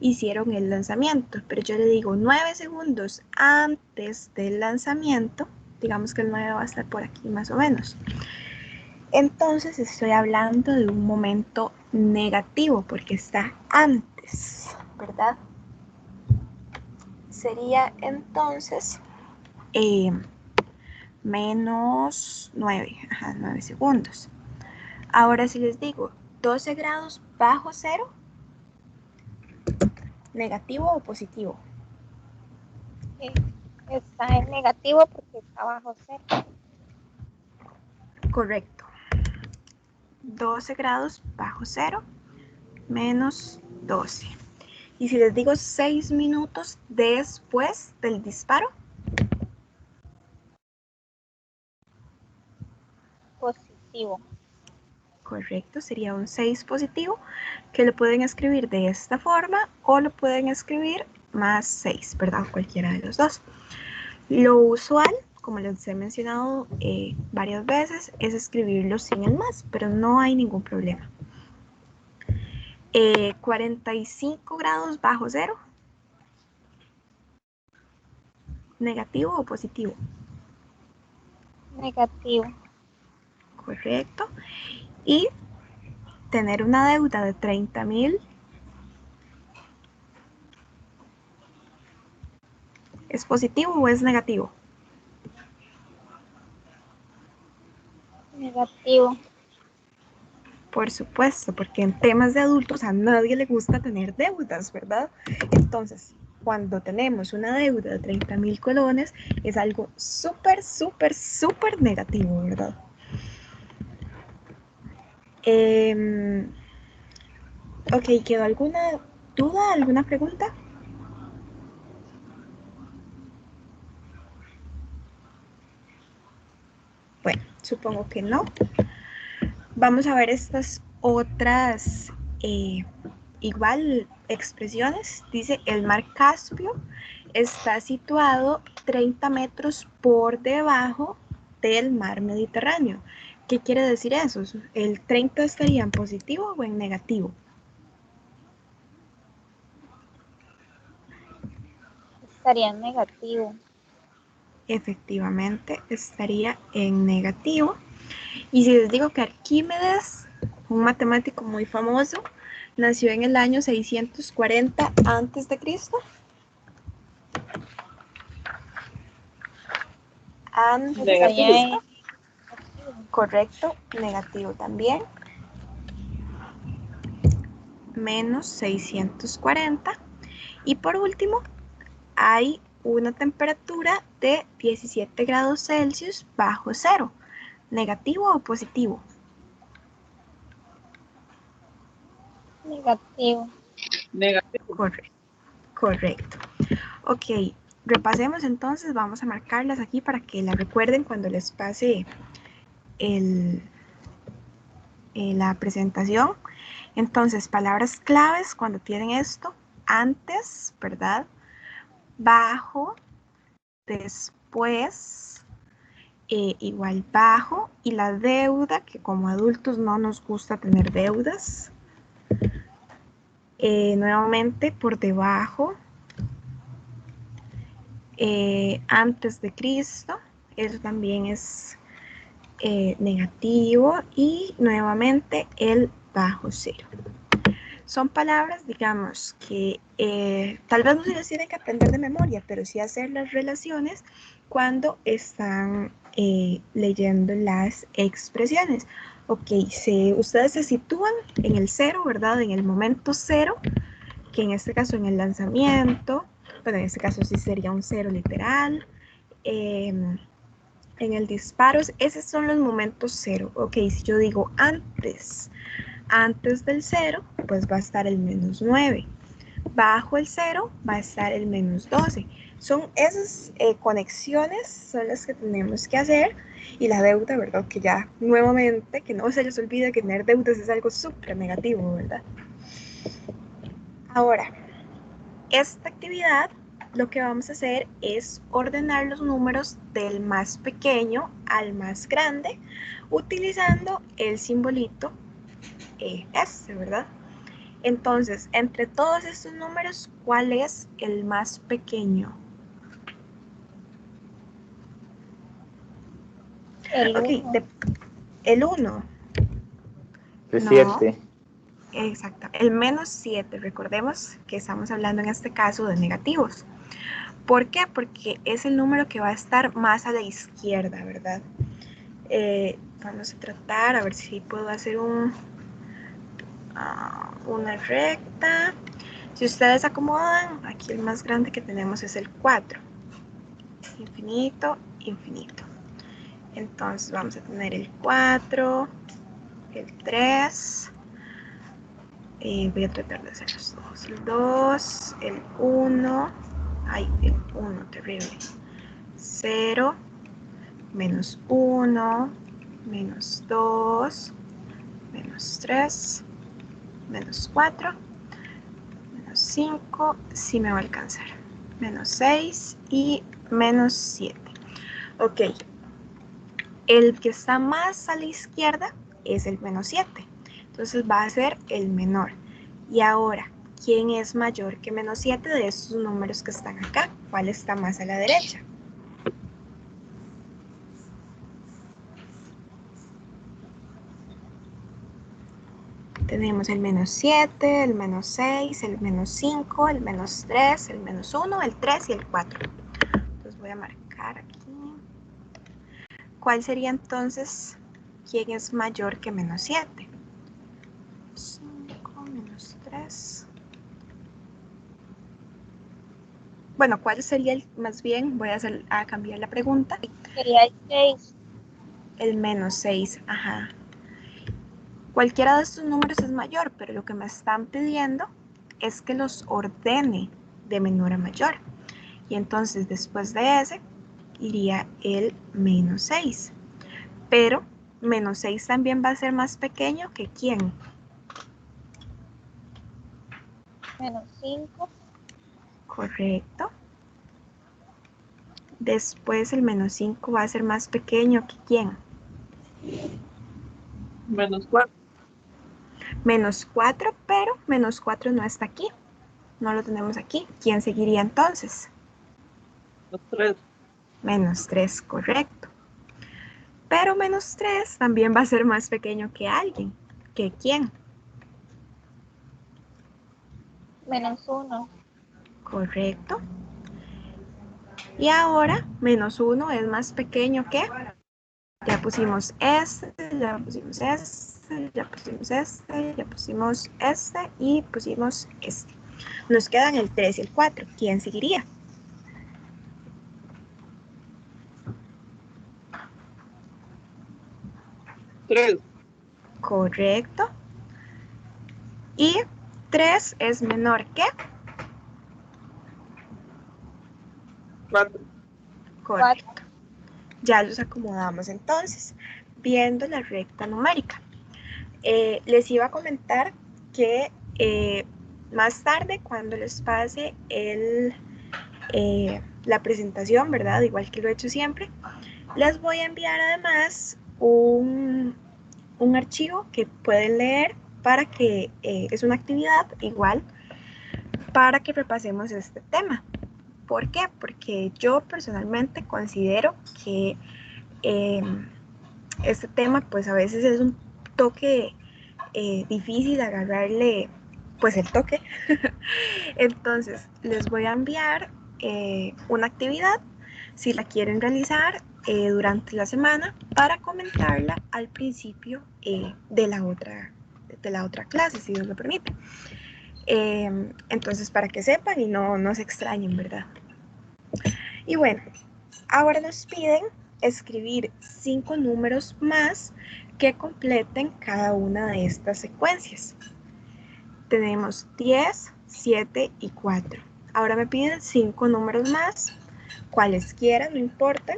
hicieron el lanzamiento, pero yo le digo 9 segundos antes del lanzamiento, digamos que el 9 va a estar por aquí más o menos. Entonces estoy hablando de un momento negativo porque está antes, ¿verdad? Sería entonces menos 9, 9 segundos. Ahora si les digo 12 grados bajo cero, ¿negativo o positivo? Está en negativo porque está bajo cero. Correcto. 12 grados bajo cero menos 12. Y si les digo 6 minutos después del disparo, Positivo. correcto, sería un 6 positivo, que lo pueden escribir de esta forma o lo pueden escribir más 6, ¿verdad? Cualquiera de los dos. Lo usual, como les he mencionado varias veces, es escribirlo sin el más, pero no hay ningún problema. 45 grados bajo cero. ¿Negativo o positivo? Negativo. Correcto. Y tener una deuda de 30,000. ¿Es positivo o es negativo? Negativo. Por supuesto, porque en temas de adultos a nadie le gusta tener deudas, ¿verdad? Entonces, cuando tenemos una deuda de 30,000 colones, es algo súper, súper, súper negativo, ¿verdad? Ok, ¿quedó alguna duda, alguna pregunta? Bueno, supongo que no. Vamos a ver estas otras igual expresiones. Dice, el mar Caspio está situado 30 metros por debajo del mar Mediterráneo. ¿Qué quiere decir eso? ¿El 30 estaría en positivo o en negativo? Estaría en negativo. Efectivamente, estaría en negativo. Y si les digo que Arquímedes, un matemático muy famoso, nació en el año 640 antes de Cristo. Antes de Estaría Cristo. en Correcto, negativo también. Menos 640. Y por último, hay una temperatura de 17 grados Celsius bajo cero. ¿Negativo o positivo? negativo. Negativo. Correcto. Ok, repasemos entonces, vamos a marcarlas aquí para que las recuerden cuando les pase la presentación. Entonces, palabras claves cuando tienen esto: antes, ¿verdad? Bajo, después, igual bajo, y la deuda, que como adultos no nos gusta tener deudas. Nuevamente por debajo, antes de Cristo, eso también es negativo, y nuevamente el bajo cero. Son palabras, digamos, que tal vez no se les tiene que aprender de memoria, pero sí hacer las relaciones cuando están leyendo las expresiones. Ok, ustedes se sitúan en el cero, ¿verdad? En el momento cero, que en este caso en el lanzamiento, bueno, en este caso sí sería un cero literal. En el disparo, esos son los momentos cero. Ok, si yo digo antes del cero, pues va a estar el menos 9. Bajo el cero va a estar el menos 12. Son esas conexiones, son las que tenemos que hacer. Y la deuda, ¿verdad? Que ya nuevamente, que no se les olvide que tener deudas es algo súper negativo, ¿verdad? Ahora, esta actividad lo que vamos a hacer es ordenar los números del más pequeño al más grande utilizando el simbolito este, ¿verdad? Entonces, entre todos estos números, ¿cuál es el más pequeño? El Ok, 1. el 1. Es No, 7. exacto. El menos 7. Recordemos que estamos hablando en este caso de negativos. ¿Por qué? Porque es el número que va a estar más a la izquierda, ¿verdad? Vamos a tratar, a ver si puedo hacer una recta. Si ustedes acomodan, aquí el más grande que tenemos es el 4. Infinito, infinito. Entonces vamos a tener el 4, el 3, voy a tratar de hacer los dos, el 2, el 1, ay, el 1, terrible, 0, menos 1, menos 2, menos 3, menos 4, menos 5, sí me va a alcanzar, menos 6 y menos 7. Ok, el que está más a la izquierda es el menos 7. Entonces va a ser el menor. Y ahora, ¿quién es mayor que menos 7 de estos números que están acá? ¿Cuál está más a la derecha? Tenemos el menos 7, el menos 6, el menos 5, el menos 3, el menos 1, el 3 y el 4. Entonces voy a marcar aquí. ¿Cuál sería entonces quién es mayor que menos 7? 5 menos 3. Bueno, ¿cuál sería el más bien? Voy a cambiar la pregunta. Sería el 6. El menos 6, ajá. Cualquiera de estos números es mayor, pero lo que me están pidiendo es que los ordene de menor a mayor. Y entonces después de ese iría el menos 6. Pero menos 6 también va a ser más pequeño que ¿quién? Menos 5. Correcto. Después el menos 5 va a ser más pequeño que ¿quién? Menos 4. Menos 4, pero menos 4 no está aquí. No lo tenemos aquí. ¿Quién seguiría entonces? Menos 3. Menos 3, correcto. Pero menos 3 también va a ser más pequeño que alguien. ¿Que quién? Menos 1. Correcto. Y ahora menos 1 es más pequeño que... Ya pusimos este, ya pusimos este, ya pusimos este, ya pusimos este y pusimos este. Nos quedan el 3 y el 4. ¿Quién seguiría? Tres. Correcto. Y 3 es menor que... 4. Correcto. Ya los acomodamos entonces, viendo la recta numérica. Les iba a comentar que más tarde, cuando les pase la presentación, ¿verdad? Igual que lo he hecho siempre, les voy a enviar además un archivo que pueden leer para que es una actividad igual para que repasemos este tema. ¿Por qué? Porque yo personalmente considero que este tema pues a veces es un toque difícil agarrarle pues el toque. Entonces les voy a enviar una actividad si la quieren realizar durante la semana para comentarla al principio de la otra clase, si Dios lo permite. Entonces para que sepan y no se extrañen, ¿verdad? Y bueno, ahora nos piden escribir 5 números más que completen cada una de estas secuencias. Tenemos 10, 7 y 4. Ahora me piden 5 números más, cualesquiera, no importa,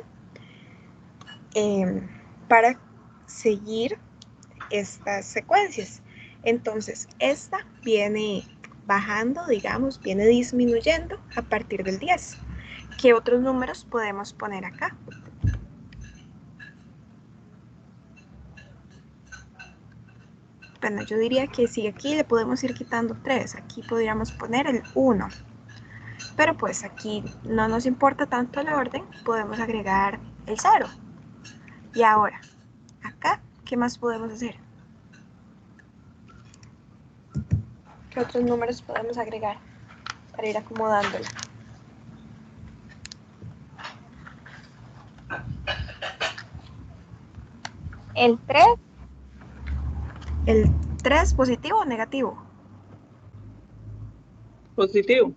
para seguir estas secuencias. Entonces, esta viene bajando, digamos, viene disminuyendo a partir del 10. ¿Qué otros números podemos poner acá? Bueno, yo diría que si aquí le podemos ir quitando 3, aquí podríamos poner el 1. Pero pues aquí no nos importa tanto el orden, podemos agregar el 0. Y ahora, acá, ¿qué más podemos hacer? ¿Qué otros números podemos agregar para ir acomodándolo? El 3. ¿El 3 positivo o negativo? Positivo.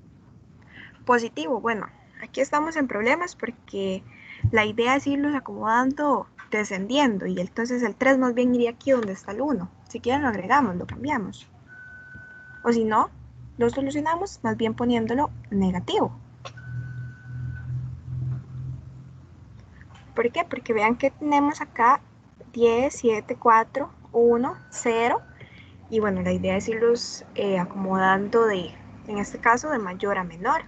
Positivo, bueno, aquí estamos en problemas porque la idea es irlos acomodando descendiendo y entonces el 3 más bien iría aquí donde está el 1. Si quieren lo agregamos, lo cambiamos. O si no, lo solucionamos más bien poniéndolo negativo. ¿Por qué? Porque vean que tenemos acá 10, 7, 4, 1, 0. Y bueno, la idea es irlos acomodando en este caso, de mayor a menor.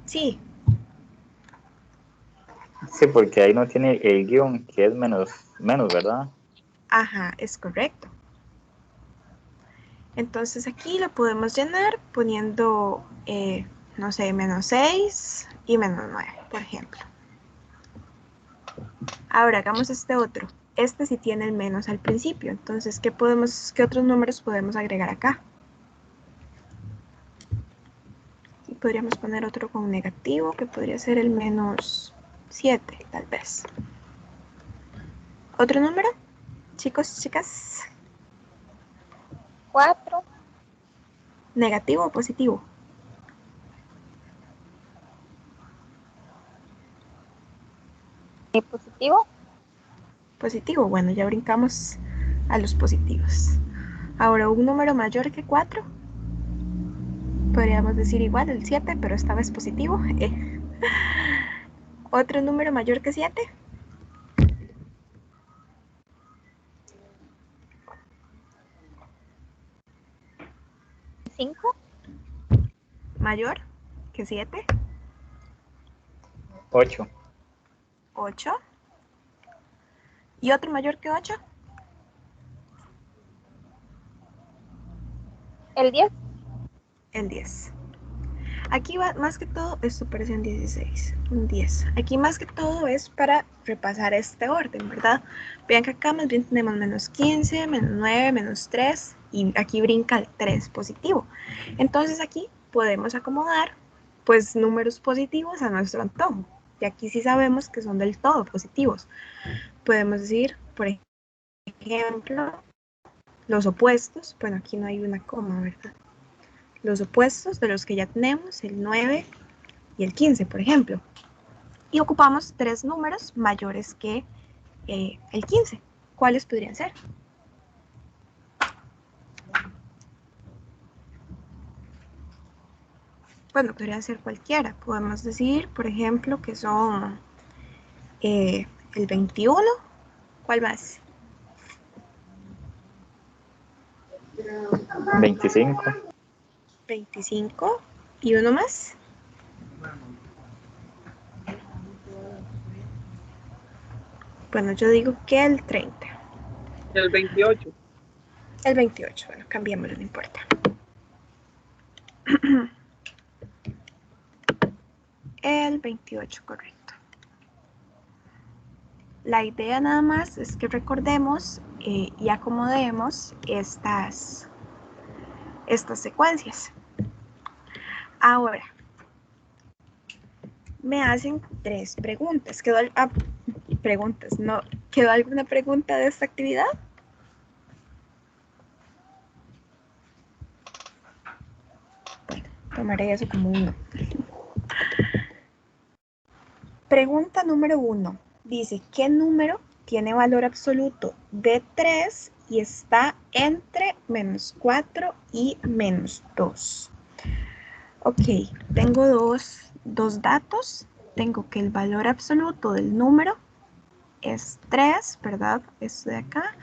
Sí. Sí, porque ahí no tiene el guión, que es menos, ¿verdad? Ajá, es correcto. Entonces aquí lo podemos llenar poniendo, no sé, menos 6 y menos 9, por ejemplo. Ahora hagamos este otro. Este sí tiene el menos al principio. Entonces, ¿qué otros números podemos agregar acá? Aquí podríamos poner otro con negativo, que podría ser el menos 7, tal vez. ¿Otro número? Chicos, chicas. 4. ¿Negativo o positivo? Positivo. Positivo. Bueno, ya brincamos a los positivos. Ahora, un número mayor que 4. Podríamos decir igual, el 7, pero esta vez positivo. ¿Otro número mayor que 7? 5. ¿Mayor que 7? 8. 8. ¿Y otro mayor que 8? El 10. El 10. Aquí va más que todo, esto parece un 16, un 10. Aquí más que todo es para repasar este orden, ¿verdad? Vean que acá más bien tenemos menos 15, menos 9, menos 3 y aquí brinca el 3 positivo. Entonces aquí podemos acomodar pues números positivos a nuestro antojo. Y aquí sí sabemos que son del todo positivos. Podemos decir, por ejemplo, los opuestos. Bueno, aquí no hay una coma, ¿verdad? Los opuestos de los que ya tenemos, el 9 y el 15, por ejemplo. Y ocupamos 3 números mayores que el 15. ¿Cuáles podrían ser? Bueno, podrían ser cualquiera. Podemos decir, por ejemplo, que son el 21. ¿Cuál más? 25. 25. ¿Y uno más? Bueno, yo digo que el 30. El 28. El 28. Bueno, cambiémoslo, no importa. El 28, correcto. La idea nada más es que recordemos y acomodemos estas secuencias. Ahora, me hacen 3 preguntas. ¿Quedó alguna pregunta de esta actividad? Bueno, tomaré eso como uno. Pregunta número 1. Dice, ¿qué número tiene valor absoluto de 3 y está entre menos 4 y menos 2? Ok, tengo dos datos. Tengo que el valor absoluto del número es 3, ¿verdad? Esto de acá.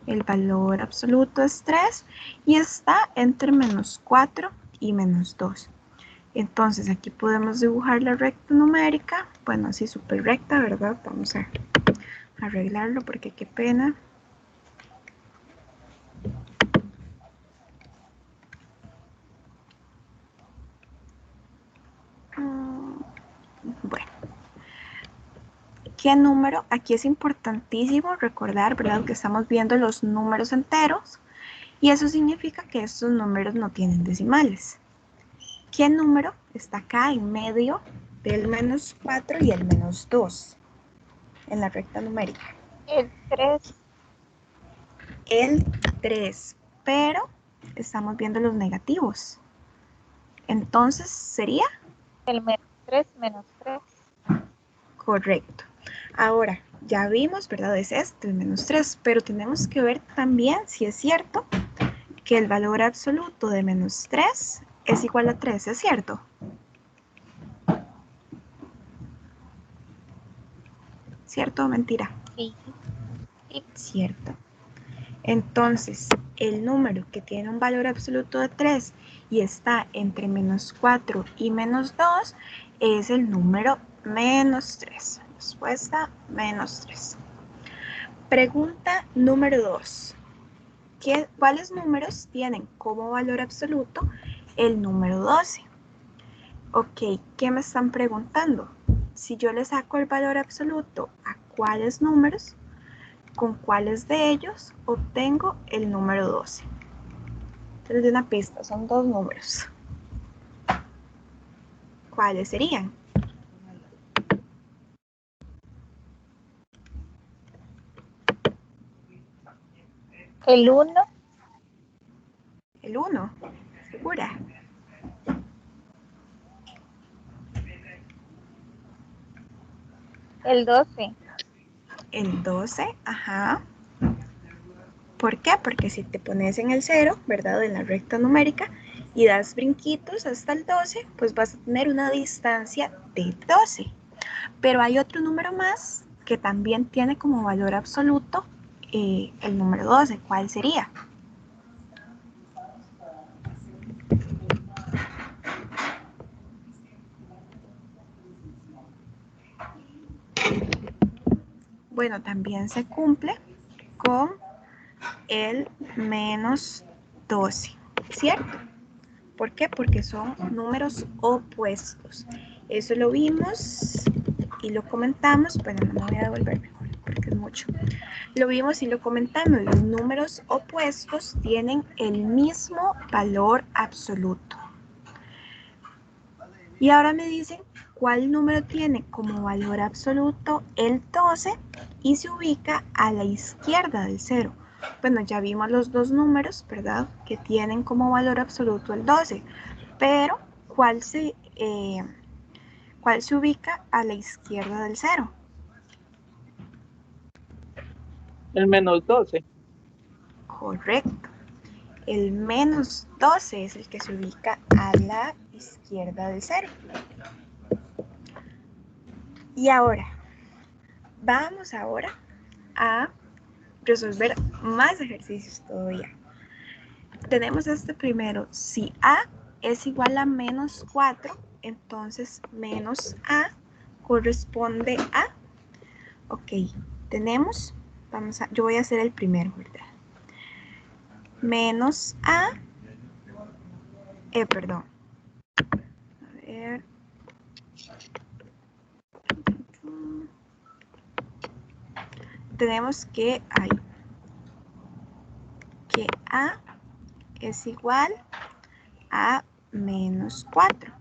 El valor absoluto es 3 y está entre menos 4 y menos 2. Entonces aquí podemos dibujar la recta numérica. Bueno, así súper recta, ¿verdad? Vamos a arreglarlo porque qué pena. Bueno. ¿Qué número? Aquí es importantísimo recordar, ¿verdad? Que estamos viendo los números enteros y eso significa que estos números no tienen decimales. ¿Qué número está acá en medio del menos 4 y el menos 2 en la recta numérica? El 3. El 3, pero estamos viendo los negativos. Entonces, ¿sería? El menos 3 menos 3. Correcto. Ahora, ya vimos, ¿verdad? Es este, el menos 3, pero tenemos que ver también si es cierto que el valor absoluto de menos 3 es igual a 3, ¿es cierto? ¿Cierto o mentira? Sí. Sí. Cierto. Entonces, el número que tiene un valor absoluto de 3 y está entre menos 4 y menos 2 es el número menos 3. Respuesta menos 3. Pregunta número 2. ¿Cuáles números tienen como valor absoluto el número 12? Ok, ¿qué me están preguntando? Si yo le saco el valor absoluto a cuáles números, con cuáles de ellos obtengo el número 12. Les doy una pista, son dos números. ¿Cuáles serían? El 1, El 1, ¿segura? el 12. El 12, ajá. ¿Por qué? Porque si te pones en el 0, ¿verdad? En la recta numérica y das brinquitos hasta el 12, pues vas a tener una distancia de 12. Pero hay otro número más que también tiene como valor absoluto el número 12. ¿Cuál sería? Bueno, también se cumple con el menos 12, ¿cierto? ¿Por qué? Porque son números opuestos. Eso lo vimos y lo comentamos, pero no me voy a devolver mejor porque es mucho. Lo vimos y lo comentamos. Los números opuestos tienen el mismo valor absoluto. Y ahora me dicen cuál número tiene como valor absoluto el 12 y se ubica a la izquierda del 0. Bueno, ya vimos los dos números, ¿verdad? Que tienen como valor absoluto el 12. Pero, ¿cuál se ubica a la izquierda del 0? El menos 12. Correcto. El menos 12 es el que se ubica a la izquierda del 0. Y ahora, vamos ahora a resolver más ejercicios todavía. Tenemos este primero. Si A es igual a menos 4, entonces menos A corresponde a... Ok, tenemos... yo voy a hacer el primero, ¿verdad? Menos A... perdón. A ver... Tenemos que A es igual a menos 4.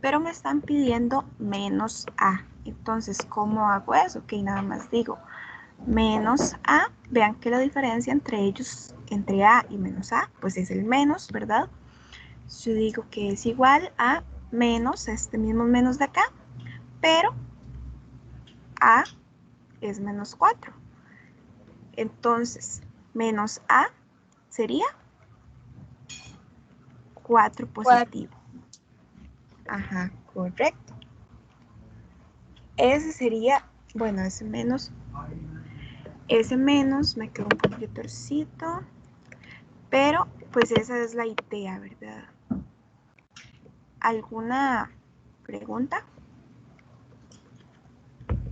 Pero me están pidiendo menos A. Entonces, ¿cómo hago eso? Ok, nada más digo menos A. Vean que la diferencia entre ellos, entre A y menos A, pues es el menos, ¿verdad? Yo digo que es igual a menos, este mismo menos de acá, pero A es menos 4. Entonces, menos A sería 4 positivo. Ajá, correcto. Ese sería, bueno, ese menos me quedó un poquito torcido, pero pues esa es la idea, ¿verdad? ¿Alguna pregunta?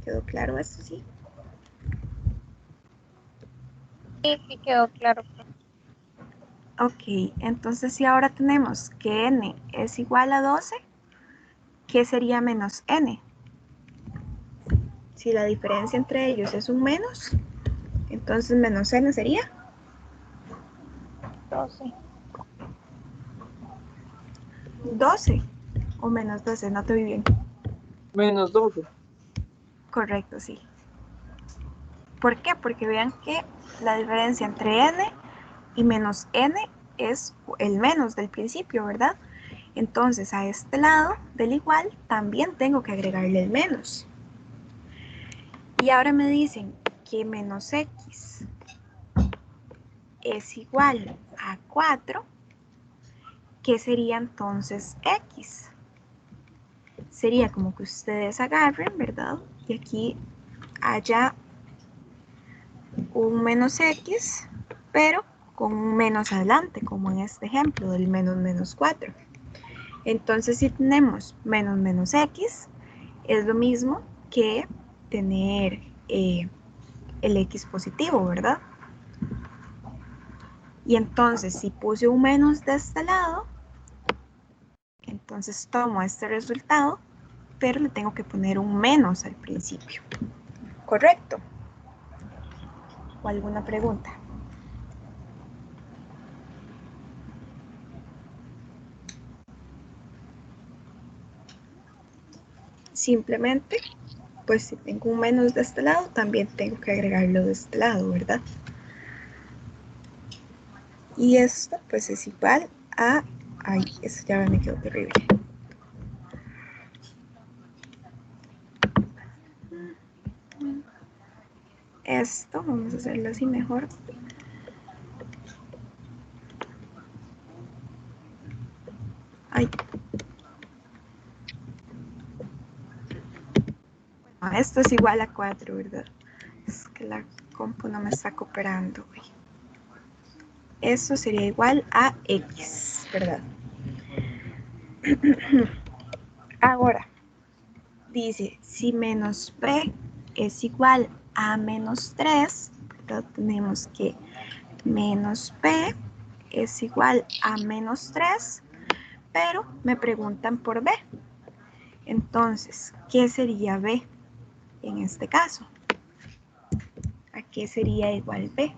¿Quedó claro esto? Sí. Sí, quedó claro. Ok, entonces si ahora tenemos que n es igual a 12, ¿qué sería menos n? Si la diferencia entre ellos es un menos, entonces menos n sería 12 o menos 12, no te vi bien. Menos 12. Correcto, sí. ¿Por qué? Porque vean que la diferencia entre n y menos n es el menos del principio, ¿verdad? Entonces a este lado del igual también tengo que agregarle el menos. Y ahora me dicen que menos x es igual a 4. ¿Qué sería entonces x? Sería como que ustedes agarren, ¿verdad? Y aquí haya un menos x, pero con un menos adelante, como en este ejemplo del menos 4. Entonces, si tenemos menos x, es lo mismo que tener el X positivo, ¿verdad? Y entonces, si puse un menos de este lado, entonces tomo este resultado, pero le tengo que poner un menos al principio. ¿Correcto? ¿O alguna pregunta? Simplemente, pues si tengo un menos de este lado, también tengo que agregarlo de este lado, ¿verdad? Y esto pues es igual a... Ay, eso ya me quedó terrible. Esto, vamos a hacerlo así mejor. Ay. Bueno, esto es igual a 4, ¿verdad? Es que la compu no me está cooperando hoy. Eso sería igual a X, ¿verdad? Ahora, dice, si menos B es igual a menos 3, ¿verdad? Tenemos que menos B es igual a menos 3, pero me preguntan por B. Entonces, ¿qué sería B en este caso? ¿A qué sería igual B?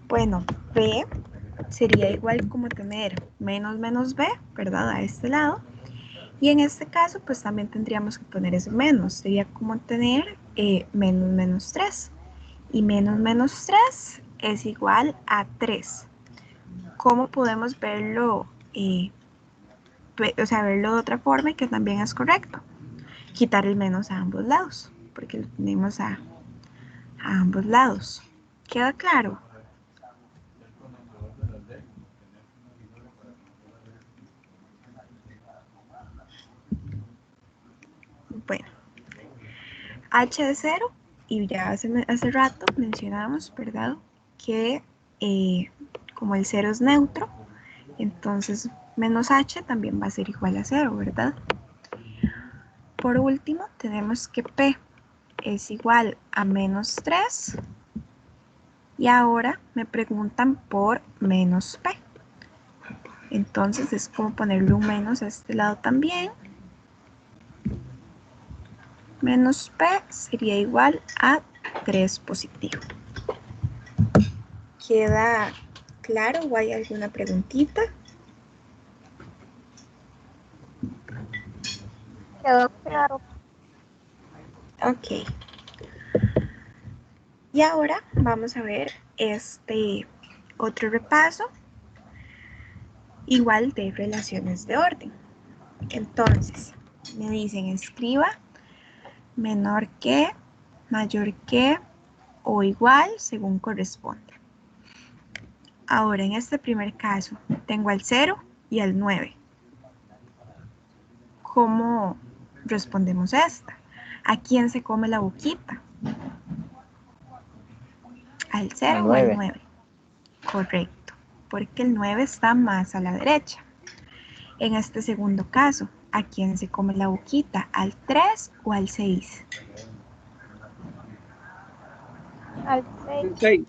Bueno, B sería igual como tener menos menos B, ¿verdad? A este lado. Y en este caso, pues también tendríamos que poner ese menos. Sería como tener menos menos 3. Y menos menos 3 es igual a 3. ¿Cómo podemos verlo? Verlo de otra forma y que también es correcto. Quitar el menos a ambos lados, porque lo tenemos a ambos lados. ¿Queda claro? Bueno, h de 0, y ya hace rato mencionamos, ¿verdad? Que como el 0 es neutro, entonces menos h también va a ser igual a 0, ¿verdad? Por último, tenemos que p es igual a menos 3, y ahora me preguntan por menos p. Entonces es como ponerle un menos a este lado también. Menos p sería igual a 3 positivo. ¿Queda claro o hay alguna preguntita? Quedó claro. Ok. Y ahora vamos a ver este otro repaso, igual de relaciones de orden. Entonces, me dicen escriba menor que, mayor que o igual según corresponda. Ahora, en este primer caso, tengo al 0 y al 9. ¿Cómo respondemos a esta? ¿A quién se come la boquita? ¿Al 0 o al 9? Correcto, porque el 9 está más a la derecha. En este segundo caso, ¿a quién se come la boquita? ¿Al 3 o al 6? Al 6. 6.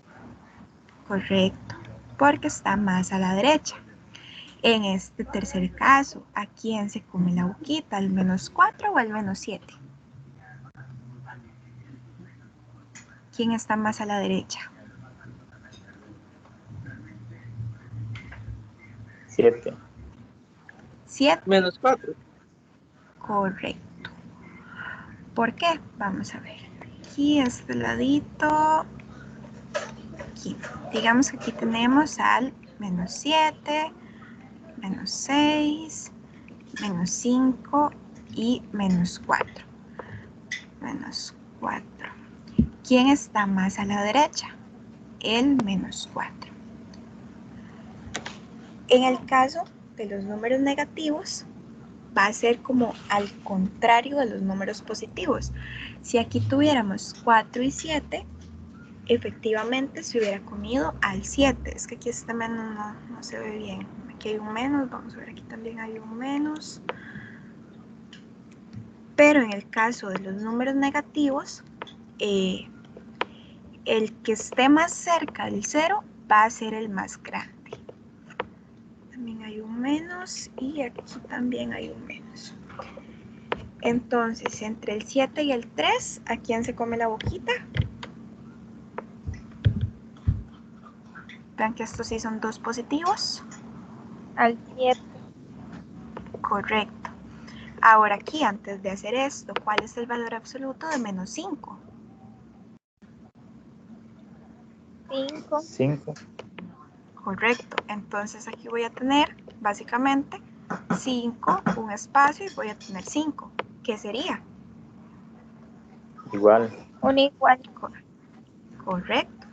Correcto, porque está más a la derecha. En este tercer caso, ¿a quién se come la boquita? ¿Al menos 4 o al menos 7? ¿Quién está más a la derecha? 7. 7. Menos 4. Correcto. ¿Por qué? Vamos a ver. Aquí, este ladito. Aquí. Digamos que aquí tenemos al menos 7, menos 6, menos 5 y menos 4. Menos 4. ¿Quién está más a la derecha? El menos 4. En el caso de los números negativos, va a ser como al contrario de los números positivos. Si aquí tuviéramos 4 y 7, efectivamente se hubiera comido al 7. Es que aquí este menos no se ve bien. Aquí hay un menos, vamos a ver, aquí también hay un menos. Pero en el caso de los números negativos, el que esté más cerca del 0 va a ser el más grande. También hay un menos y aquí también hay un menos. Entonces, entre el 7 y el 3, ¿a quién se come la boquita? Vean que estos sí son dos positivos. Al 7. Correcto. Ahora aquí, antes de hacer esto, ¿cuál es el valor absoluto de menos 5? 5. 5. Correcto. Entonces aquí voy a tener, básicamente, 5, un espacio, y voy a tener 5. ¿Qué sería? Igual. Un igual. Correcto.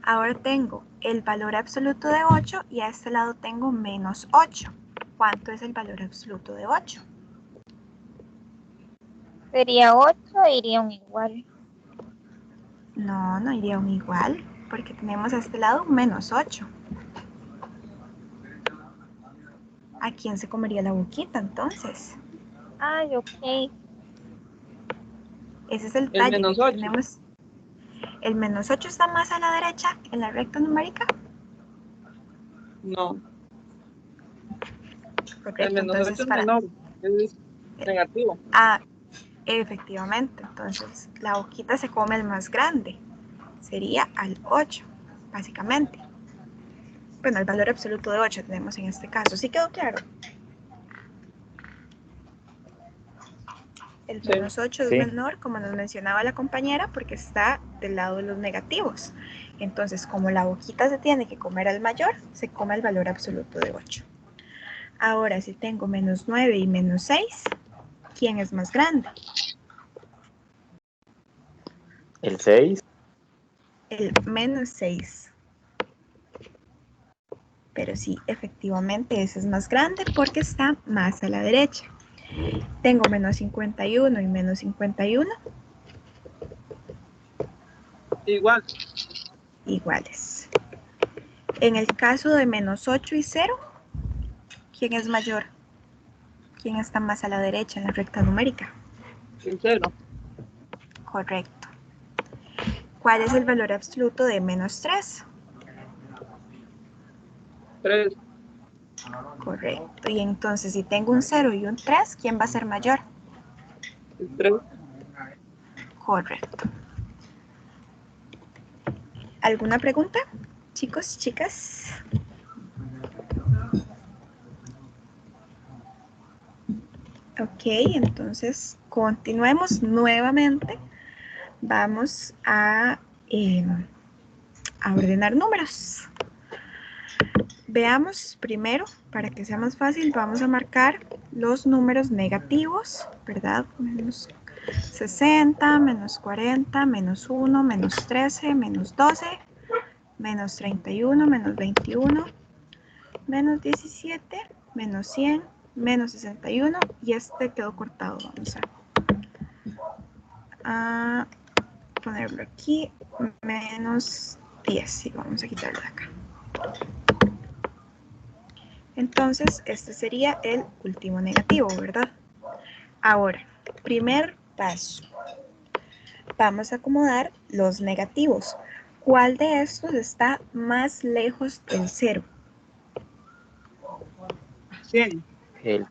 Ahora tengo el valor absoluto de 8 y a este lado tengo menos 8. ¿Cuánto es el valor absoluto de 8? Sería 8 e iría un igual. No, no iría un igual, porque tenemos a este lado un menos 8. ¿A quién se comería la boquita entonces? Ay, ok. Ese es el El detalle. menos Aquí 8. tenemos el menos 8 está más a la derecha en la recta numérica. No, el Correcto, menos 8 entonces es para... menor. Es negativo. Ah, efectivamente, entonces la boquita se come el más grande. Sería al 8, básicamente. Bueno, el valor absoluto de 8 tenemos en este caso. ¿Sí quedó claro? El Sí. menos 8 es Sí. menor, como nos mencionaba la compañera, porque está del lado de los negativos. Entonces, como la boquita se tiene que comer al mayor, se come el valor absoluto de 8. Ahora, si tengo menos 9 y menos 6, ¿quién es más grande? El 6. El menos 6. Pero sí, efectivamente ese es más grande porque está más a la derecha. Tengo menos 51 y menos 51. Igual. Iguales. En el caso de menos 8 y 0, ¿quién es mayor? ¿Quién está más a la derecha en la recta numérica? El 0. Correcto. ¿Cuál es el valor absoluto de menos 3? 3. Correcto. Y entonces, si tengo un 0 y un 3, ¿quién va a ser mayor? El 3. Correcto. ¿Alguna pregunta, chicos, chicas? Ok, entonces continuemos nuevamente. Vamos a ordenar números. Veamos primero, para que sea más fácil, vamos a marcar los números negativos, ¿verdad? Menos 60, menos 40, menos 1, menos 13, menos 12, menos 31, menos 21, menos 17, menos 100, menos 61 y este quedó cortado. Vamos a ponerlo aquí, menos 10 y vamos a quitarlo de acá. Entonces, este sería el último negativo, ¿verdad? Ahora, primer paso. Vamos a acomodar los negativos. ¿Cuál de estos está más lejos del 0? 100. El,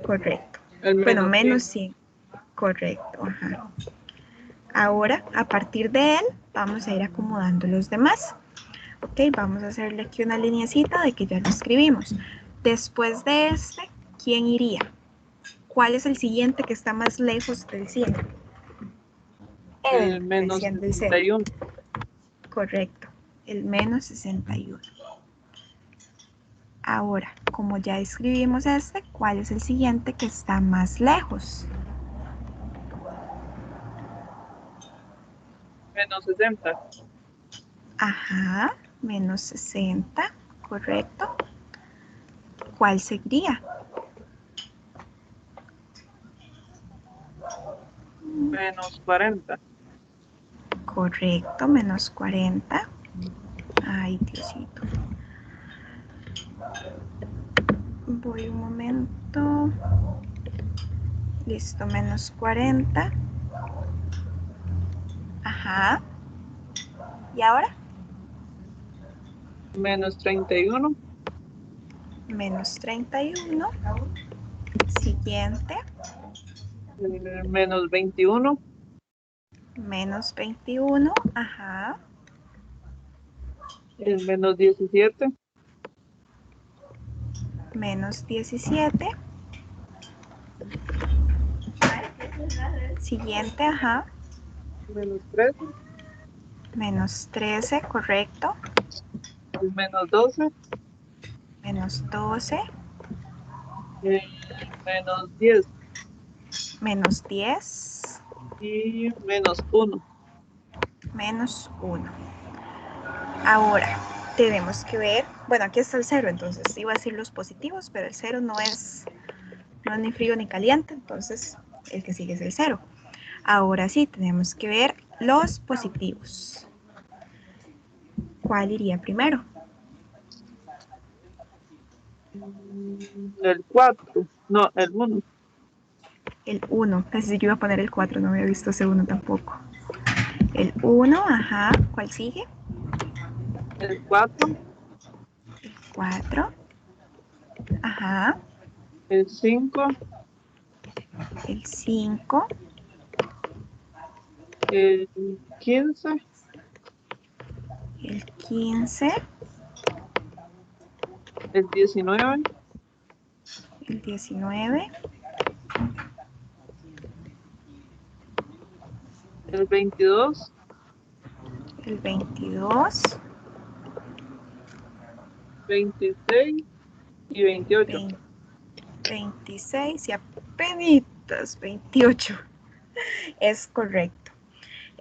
Correcto. El Bueno, menos menos 100. 100. Correcto. Ajá. Ahora, a partir de él, vamos a ir acomodando los demás. Ok, vamos a hacerle aquí una lineecita de que ya lo escribimos. Después de este, ¿quién iría? ¿Cuál es el siguiente que está más lejos del 100? El El del menos 100 del 0. 61. Correcto, el menos 61. Ahora, como ya escribimos este, ¿cuál es el siguiente que está más lejos? Menos 60. Ajá, menos 60, correcto. ¿Cuál seguiría? Menos 40. Correcto, menos 40. Ay, Diosito. Voy un momento. Listo, menos 40. Ajá. ¿Y ahora? Menos 31. Menos 31. Siguiente. Menos 21. Menos 21. Ajá. Menos 17. Menos 17. Siguiente, ajá. Menos 13. Menos 13, correcto. Menos 12. Menos 12. Menos 10. Menos 10. Y menos 1. Menos 1. Ahora, tenemos que ver, bueno, aquí está el 0, entonces iba a decir los positivos, pero el 0 no es ni frío ni caliente, entonces el que sigue es el 0. Ahora sí, tenemos que ver los positivos. ¿Cuál iría primero? El 4. No, el 1. El 1, casi yo iba a poner el 4, no había visto ese 1 tampoco. El 1, ajá, ¿cuál sigue? El 4. El 4, ajá. El 5. El 5, El 15. el 15, El 19. el 19, El 22. el 22, 26 y 28. 26 y apenas 28. Es correcto.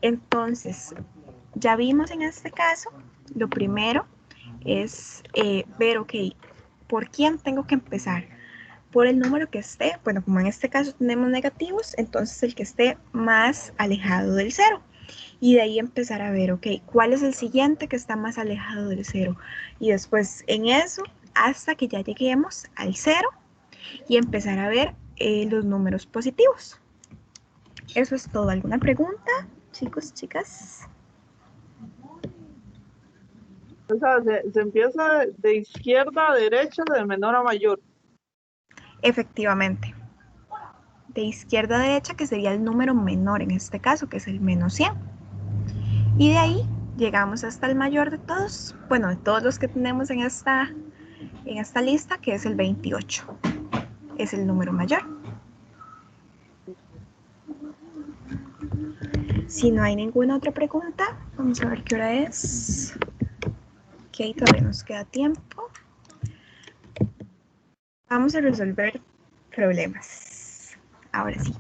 Entonces, ya vimos en este caso, lo primero es ver, ok, ¿por quién tengo que empezar? Por el número que esté, bueno, como en este caso tenemos negativos, entonces el que esté más alejado del 0. Y de ahí empezar a ver, ok, ¿cuál es el siguiente que está más alejado del 0? Y después en eso, hasta que ya lleguemos al 0 y empezar a ver los números positivos. Eso es todo. ¿Alguna pregunta, chicos, chicas? O sea, se empieza de izquierda a derecha, de menor a mayor. Efectivamente. De izquierda a derecha, que sería el número menor en este caso, que es el menos 100. Y de ahí llegamos hasta el mayor de todos, bueno, de todos los que tenemos en esta lista, que es el 28. Es el número mayor. Si no hay ninguna otra pregunta, vamos a ver qué hora es. Ok, todavía nos queda tiempo. Vamos a resolver problemas. Ahora sí.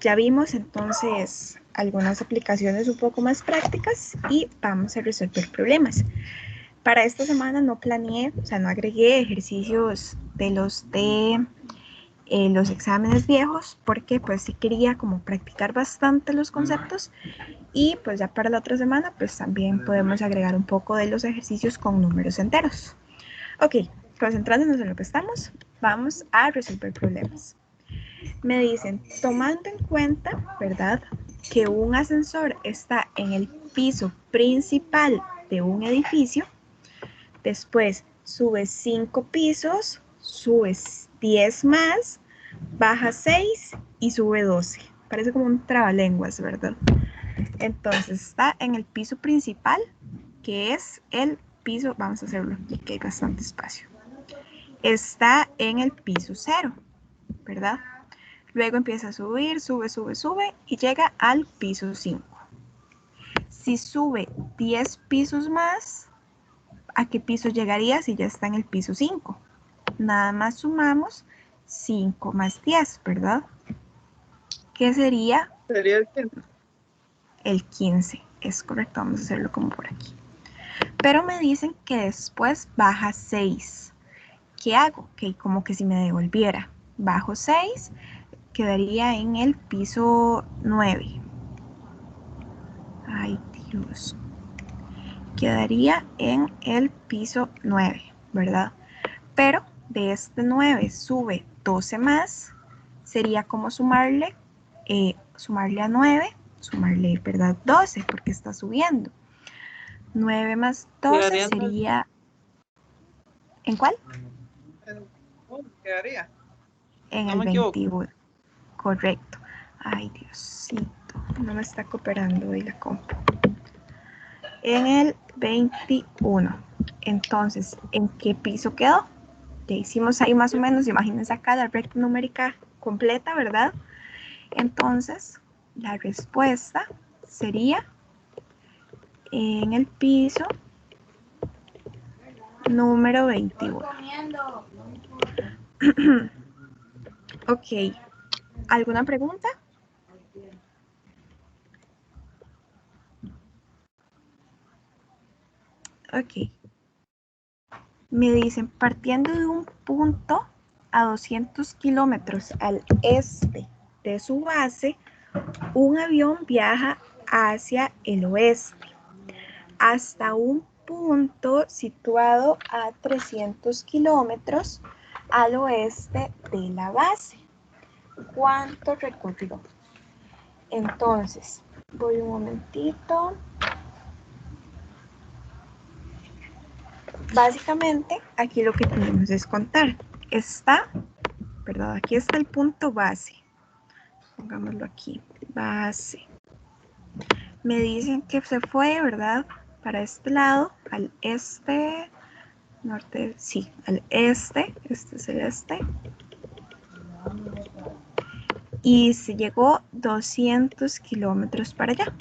Ya vimos entonces algunas aplicaciones un poco más prácticas y vamos a resolver problemas. Para esta semana no planeé, o sea, no agregué ejercicios de los exámenes viejos porque pues sí quería como practicar bastante los conceptos y pues ya para la otra semana pues también podemos agregar un poco de los ejercicios con números enteros. Ok, concentrándonos en lo que estamos, vamos a resolver problemas. Me dicen, tomando en cuenta, ¿verdad?, que un ascensor está en el piso principal de un edificio, después subes 5 pisos, subes 10 más, baja 6 y sube 12. Parece como un trabalenguas, ¿verdad? Entonces está en el piso principal, que es el piso, vamos a hacerlo aquí que hay bastante espacio. Está en el piso 0, ¿verdad? Luego empieza a subir, sube, sube, sube y llega al piso 5. Si sube 10 pisos más, ¿a qué piso llegaría si ya está en el piso 5? Nada más sumamos 5 más 10, ¿verdad? ¿Qué sería? Sería el 15. El 15. Es correcto, vamos a hacerlo como por aquí. Pero me dicen que después baja 6. ¿Qué hago? Ok, como que si me devolviera. Bajo 6, quedaría en el piso 9. Ay, Dios. Quedaría en el piso 9, ¿verdad? Pero de este 9 sube 12 más, sería como sumarle a 9, sumarle, ¿verdad? 12, porque está subiendo. 9 más 12 Quedaría en el- sería... ¿En cuál? Quedaría. En No el me equivoco. 21. Correcto. Ay, Diosito. No me está cooperando hoy la compu. En el 21. Entonces, ¿en qué piso quedó? Ya hicimos ahí más o menos, imagínense acá la recta numérica completa, ¿verdad? Entonces, la respuesta sería en el piso número 21. Ok, ¿alguna pregunta? Ok. Me dicen, partiendo de un punto a 200 kilómetros al este de su base, un avión viaja hacia el oeste, hasta un punto situado a 300 kilómetros al oeste de la base. ¿Cuánto recorrió? Entonces, voy un momentito. Básicamente, aquí lo que tenemos es contar. ¿Verdad? Aquí está el punto base. Pongámoslo aquí, base. Me dicen que se fue, ¿verdad? Para este lado, al este, norte, sí, al este es el este. Y se llegó 200 kilómetros para allá.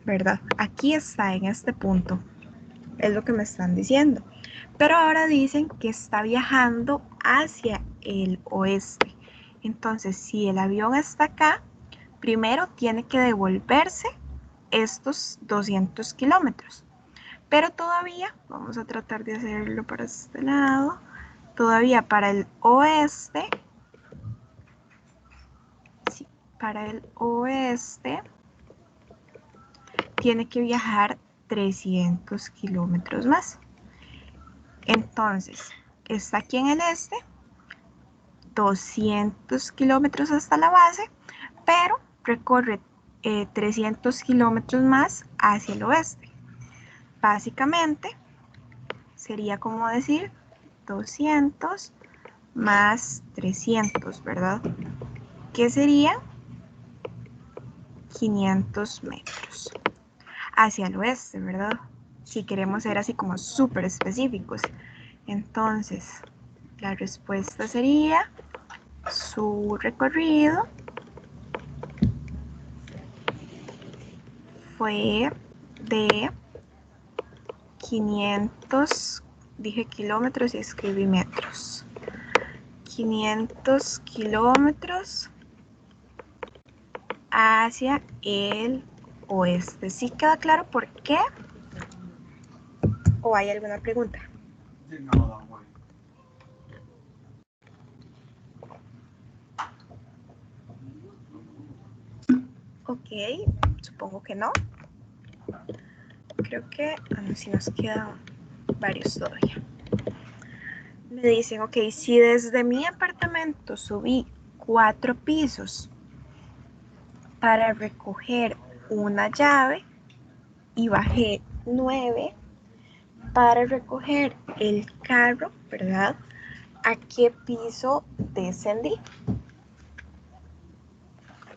¿Verdad? Aquí está, en este punto. Es lo que me están diciendo. Pero ahora dicen que está viajando hacia el oeste. Entonces, si el avión está acá, primero tiene que devolverse estos 200 kilómetros. Pero todavía, vamos a tratar de hacerlo para este lado, todavía para el oeste, sí, para el oeste, tiene que viajar 300 kilómetros más. Entonces, está aquí en el este, 200 kilómetros hasta la base, pero recorre 300 kilómetros más hacia el oeste. Básicamente, sería como decir 200 más 300, ¿verdad? Que sería 500 metros hacia el oeste, ¿verdad? Si queremos ser así como súper específicos. Entonces, la respuesta sería su recorrido fue de 500, dije kilómetros y escribí metros. 500 kilómetros hacia el oeste. ¿Sí queda claro por qué? ¿O hay alguna pregunta? Ok, supongo que no. Creo que sí nos quedan varios todavía. Me dicen, ok, si desde mi apartamento subí 4 pisos para recoger una llave y bajé 9 para recoger el carro, ¿verdad? ¿A qué piso descendí?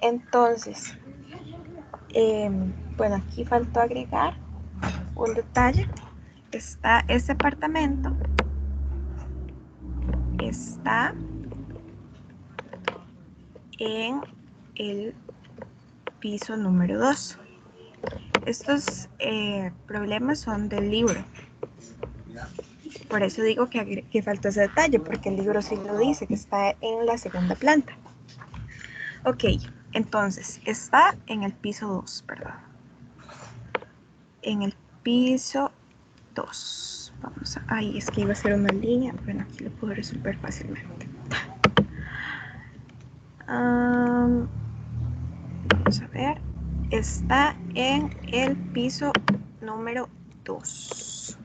Entonces, bueno, aquí faltó agregar un detalle. Está este apartamento, está en el piso número 2. Estos problemas son del libro. Por eso digo que falta ese detalle, porque el libro sí lo dice, que está en la segunda planta. Ok, entonces, está en el piso 2, ¿verdad? En el piso 2. Vamos a... Ay, es que iba a ser una línea. Bueno, aquí lo puedo resolver fácilmente. vamos a ver, está en el piso número 2.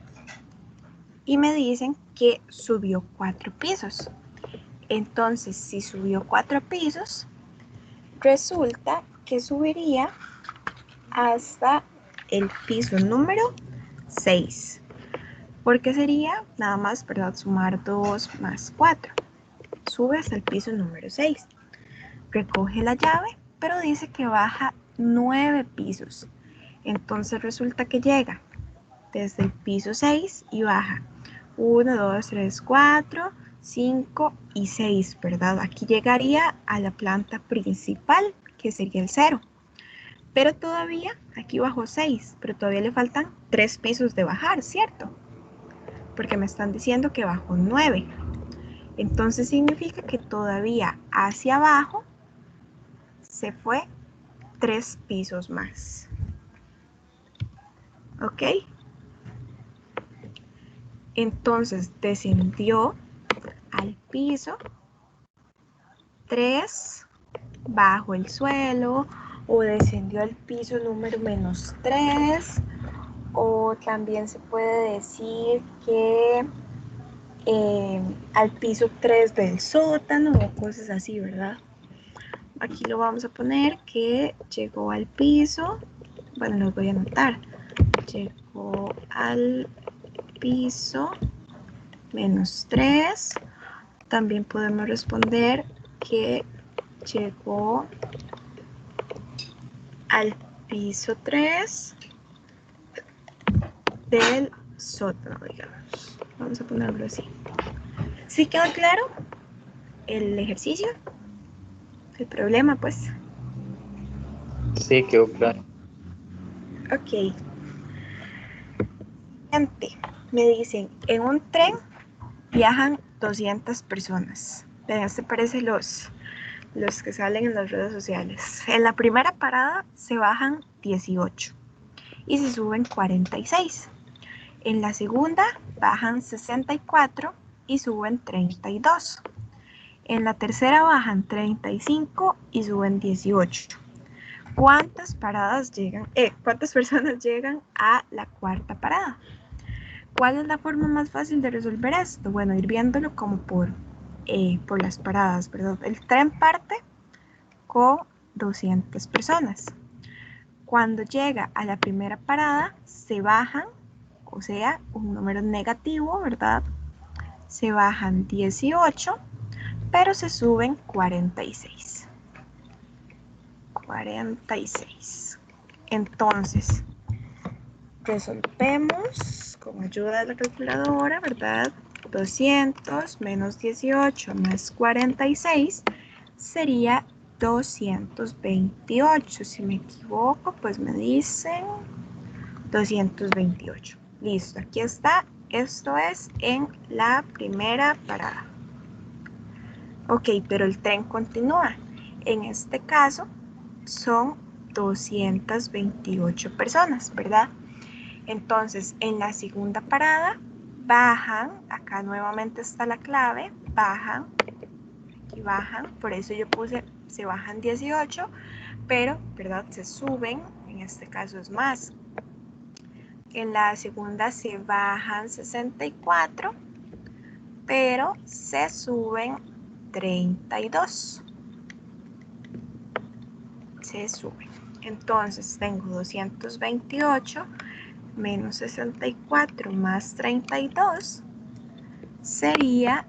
Y me dicen que subió 4 pisos. Entonces, si subió 4 pisos, resulta que subiría hasta el piso número 6. Porque sería nada más, ¿verdad? Sumar 2 más 4. Sube hasta el piso número 6. Recoge la llave, pero dice que baja 9 pisos. Entonces resulta que llega desde el piso 6 y baja 1, 2, 3, 4, 5 y 6, ¿verdad? Aquí llegaría a la planta principal, que sería el 0. Pero todavía, aquí bajó 6, pero todavía le faltan 3 pisos de bajar, ¿cierto? Porque me están diciendo que bajó 9. Entonces significa que todavía hacia abajo se fue 3 pisos más. ¿Ok? Entonces descendió al piso 3 bajo el suelo, o descendió al piso número menos 3, o también se puede decir que al piso 3 del sótano o cosas así, ¿verdad? Aquí lo vamos a poner que llegó al piso, bueno, los voy a anotar, llegó al piso menos 3. También podemos responder que llegó al piso 3 del sótano, digamos. Vamos a ponerlo así. ¿Sí quedó claro el ejercicio? El problema, pues. Sí, quedó claro. Ok. Me dicen, en un tren viajan 200 personas. Vean, este parece los que salen en las redes sociales. En la primera parada se bajan 18 y se suben 46. En la segunda bajan 64 y suben 32. En la tercera bajan 35 y suben 18. ¿Cuántas personas llegan a la cuarta parada? ¿Cuál es la forma más fácil de resolver esto? Bueno, ir viéndolo como por las paradas, ¿verdad? El tren parte con 200 personas. Cuando llega a la primera parada, se bajan, o sea, un número negativo, ¿verdad? Se bajan 18, pero se suben 46. 46. Entonces, resolvemos con ayuda de la calculadora, ¿verdad? 200 menos 18 más 46 sería 228. Si me equivoco, pues me dicen 228. Listo, aquí está. Esto es en la primera parada. Ok, pero el tren continúa. En este caso, son 228 personas, ¿verdad? Entonces, en la segunda parada, bajan, acá nuevamente está la clave, bajan, aquí bajan, por eso yo puse, se bajan 18, pero, ¿verdad? Se suben, en este caso es más. En la segunda se bajan 64, pero se suben 32. Se suben. Entonces, tengo 228 menos 64 más 32 sería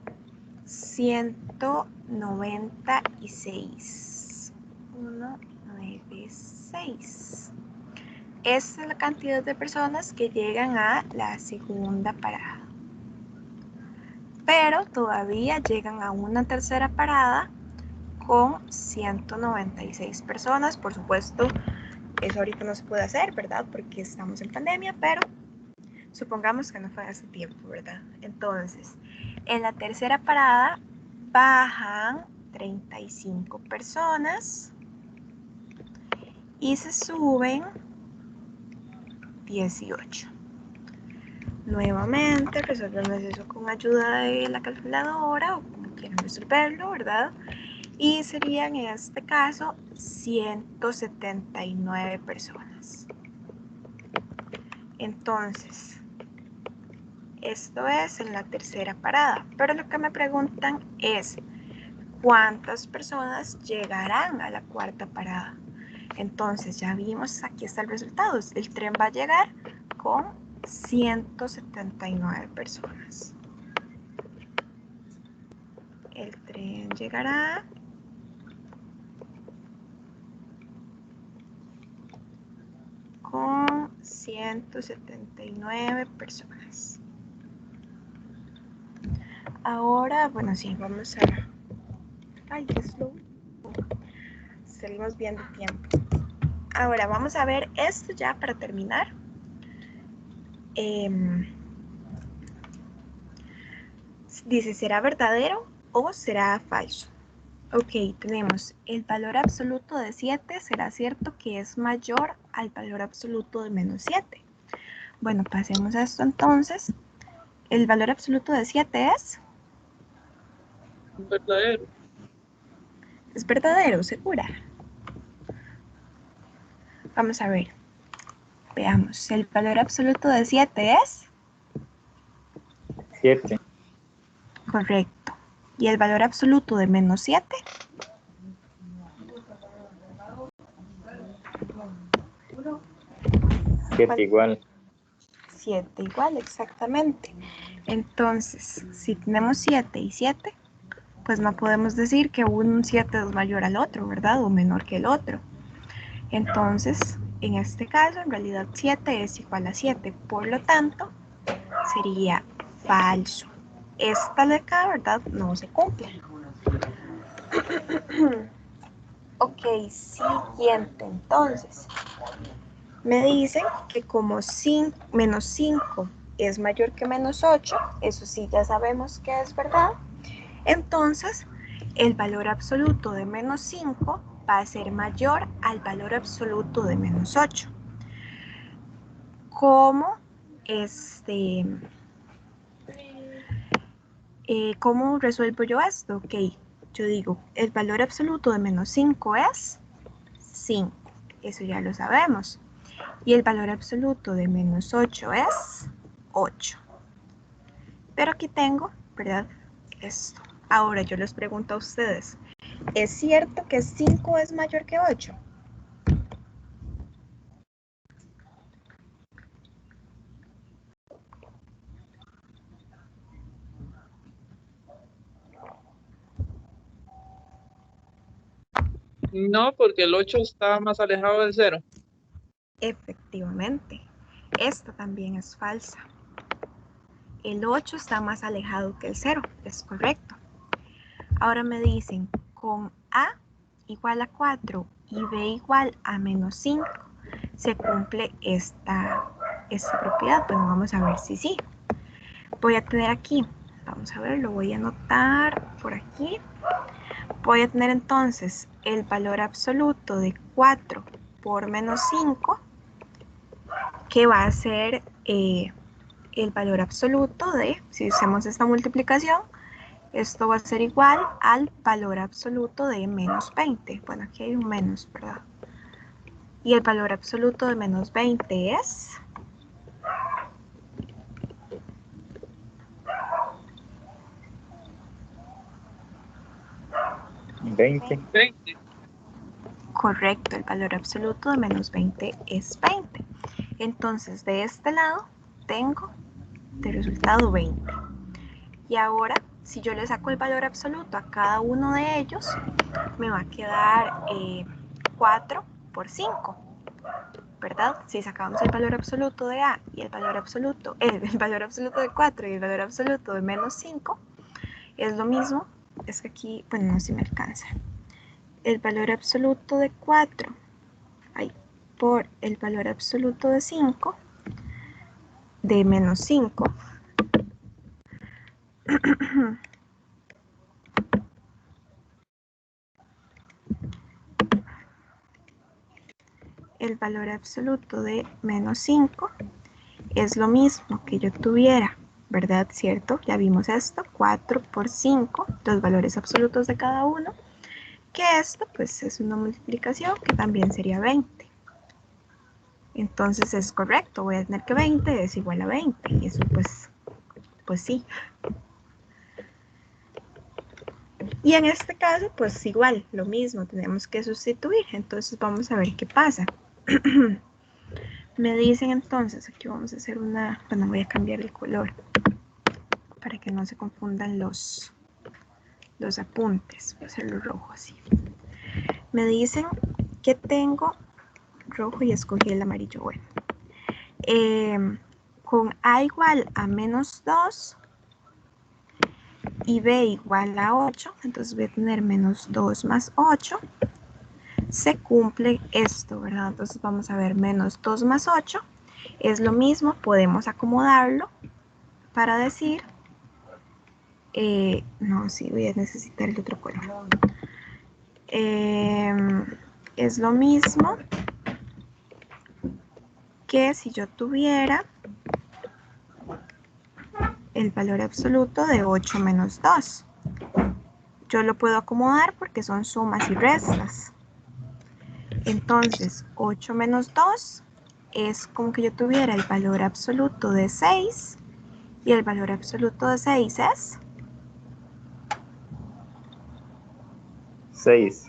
196. 196. Esta es la cantidad de personas que llegan a la segunda parada. Pero todavía llegan a una tercera parada con 196 personas. Por supuesto, eso ahorita no se puede hacer, ¿verdad? Porque estamos en pandemia, pero supongamos que no fue hace tiempo, ¿verdad? Entonces, en la tercera parada bajan 35 personas y se suben 18. Nuevamente resolvemos eso con ayuda de la calculadora o como quieran resolverlo, ¿verdad? y serían en este caso 179 personas. Entonces, esto es en la tercera parada, pero lo que me preguntan es ¿cuántas personas llegarán a la cuarta parada? Entonces ya vimos, aquí está el resultado, el tren va a llegar con 179 personas. El tren llegará con 179 personas. Ahora, bueno, sí, vamos a... Ay, qué slow. Salimos bien de tiempo. Ahora, vamos a ver esto ya para terminar. Dice, ¿será verdadero o será falso? Ok, tenemos el valor absoluto de 7, será cierto que es mayor al valor absoluto de menos 7. Bueno, pasemos a esto entonces. El valor absoluto de 7 es... Verdadero. Es verdadero, segura. Vamos a ver. Veamos, el valor absoluto de 7 es... 7. Correcto. ¿Y el valor absoluto de menos 7? 7 igual. 7 igual, exactamente. Entonces, si tenemos 7 y 7, pues no podemos decir que un 7 es mayor al otro, ¿verdad? O menor que el otro. Entonces, en este caso, en realidad 7 es igual a 7. Por lo tanto, sería falso. Esta de acá, ¿verdad? No se cumple. Ok, siguiente. Entonces, me dicen que como menos 5 es mayor que menos 8, eso sí ya sabemos que es verdad. Entonces, el valor absoluto de menos 5 va a ser mayor al valor absoluto de menos 8. ¿Cómo ¿cómo resuelvo yo esto? Ok, yo digo, el valor absoluto de menos 5 es 5. Eso ya lo sabemos. Y el valor absoluto de menos 8 es 8. Pero aquí tengo, ¿verdad? Esto. Ahora yo les pregunto a ustedes, ¿es cierto que 5 es mayor que 8? No, porque el 8 está más alejado del 0. Efectivamente, esta también es falsa. El 8 está más alejado que el 0, es correcto. Ahora me dicen, con A igual a 4 y B igual a menos 5, se cumple esta propiedad. Bueno, vamos a ver si sí. Voy a tener aquí, vamos a ver, lo voy a anotar por aquí. Voy a tener entonces el valor absoluto de 4 por menos 5, que va a ser el valor absoluto de, si hacemos esta multiplicación, esto va a ser igual al valor absoluto de menos 20. Bueno, aquí hay un menos, ¿verdad? Y el valor absoluto de menos 20 es... 20. 20. Correcto, el valor absoluto de menos 20 es 20. Entonces, de este lado tengo de resultado 20. Y ahora, si yo le saco el valor absoluto a cada uno de ellos, me va a quedar 4 por 5, ¿verdad? Si sacamos el valor absoluto de A y el valor absoluto de 4 y el valor absoluto de menos 5, es lo mismo. Es que aquí, bueno, no se me alcanza. El valor absoluto de 4 por el valor absoluto de 5, de menos 5, el valor absoluto de menos 5 es lo mismo que yo tuviera, ¿verdad? ¿Cierto? Ya vimos esto, 4 por 5, los valores absolutos de cada uno, que esto pues es una multiplicación que también sería 20. Entonces es correcto, voy a tener que 20 es igual a 20 y eso pues sí. Y en este caso pues igual, lo mismo, tenemos que sustituir, entonces vamos a ver qué pasa. Me dicen entonces, aquí vamos a hacer bueno, voy a cambiar el color para que no se confundan los apuntes, voy a hacerlo rojo así. Me dicen que tengo rojo y escogí el amarillo, bueno. Con A igual a menos 2 y B igual a 8, entonces voy a tener menos 2 más 8, se cumple esto, ¿verdad? Entonces vamos a ver menos 2 más 8, es lo mismo, podemos acomodarlo para decir, no, sí, voy a necesitar el otro color. Es lo mismo que si yo tuviera el valor absoluto de 8 menos 2. Yo lo puedo acomodar porque son sumas y restas. Entonces, 8 menos 2 es como que yo tuviera el valor absoluto de 6 y el valor absoluto de 6 es 6.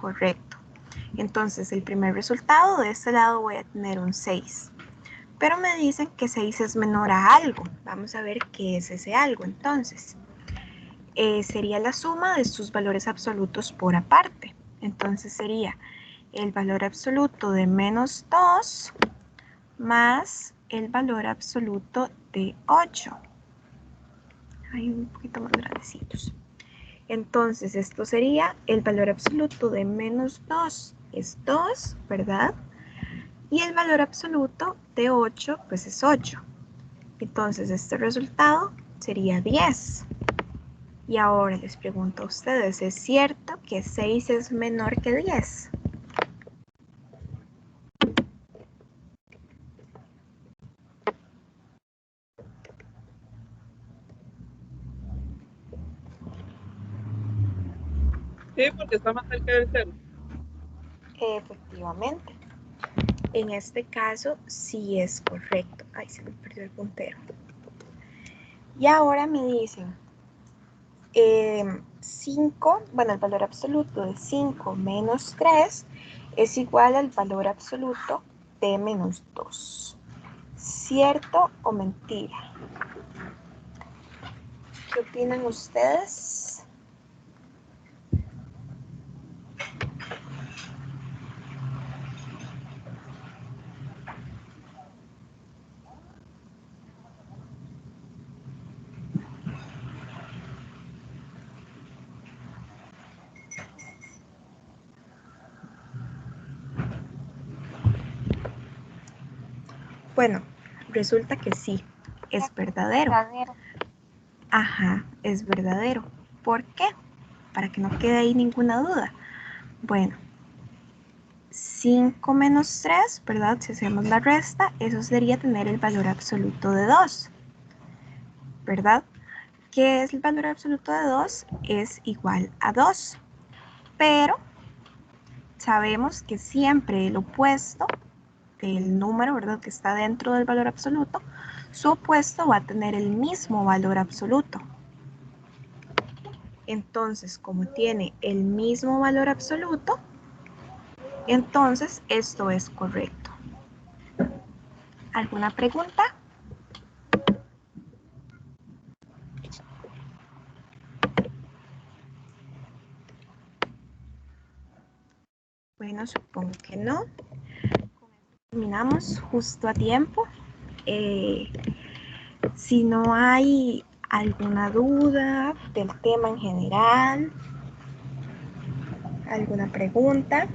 correcto. Entonces, el primer resultado de este lado voy a tener un 6. Pero me dicen que 6 es menor a algo. Vamos a ver qué es ese algo. Entonces, sería la suma de sus valores absolutos por aparte. Entonces sería el valor absoluto de menos 2 más el valor absoluto de 8. Hay un poquito más grandecitos. Entonces esto sería el valor absoluto de menos 2 es 2, ¿verdad? Y el valor absoluto de 8 pues es 8. Entonces este resultado sería 10. Y ahora les pregunto a ustedes, ¿es cierto que 6 es menor que 10? Sí, porque está más cerca del cero. Efectivamente. En este caso sí es correcto. Ay, se me perdió el puntero. Y ahora me dicen 5, bueno, el valor absoluto de 5 menos 3 es igual al valor absoluto de menos 2. ¿Cierto o mentira? ¿Qué opinan ustedes? Bueno, resulta que sí, es verdadero. Ajá, es verdadero. ¿Por qué? Para que no quede ahí ninguna duda. Bueno, 5 menos 3, ¿verdad? Si hacemos la resta, eso sería tener el valor absoluto de 2, ¿verdad? ¿Qué es el valor absoluto de 2? Es igual a 2. Pero sabemos que siempre el opuesto del número, ¿verdad? Que está dentro del valor absoluto, su opuesto va a tener el mismo valor absoluto. Entonces, como tiene el mismo valor absoluto, entonces esto es correcto. ¿Alguna pregunta? Bueno, supongo que no. Terminamos justo a tiempo. Si no hay alguna duda del tema en general, alguna pregunta.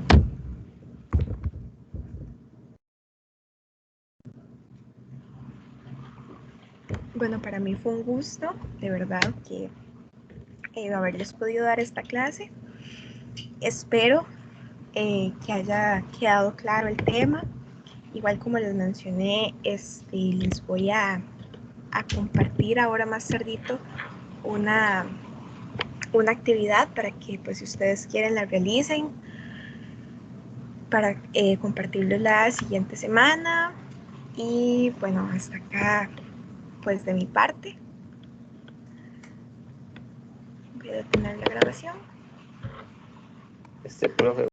Bueno, para mí fue un gusto, de verdad, que haberles podido dar esta clase. Espero que haya quedado claro el tema. Igual como les mencioné, les voy a compartir ahora más tardito una una actividad para que, pues, si ustedes quieren, la realicen para compartirlo la siguiente semana. Y bueno, hasta acá, pues, de mi parte. Voy a detener la grabación. Profe,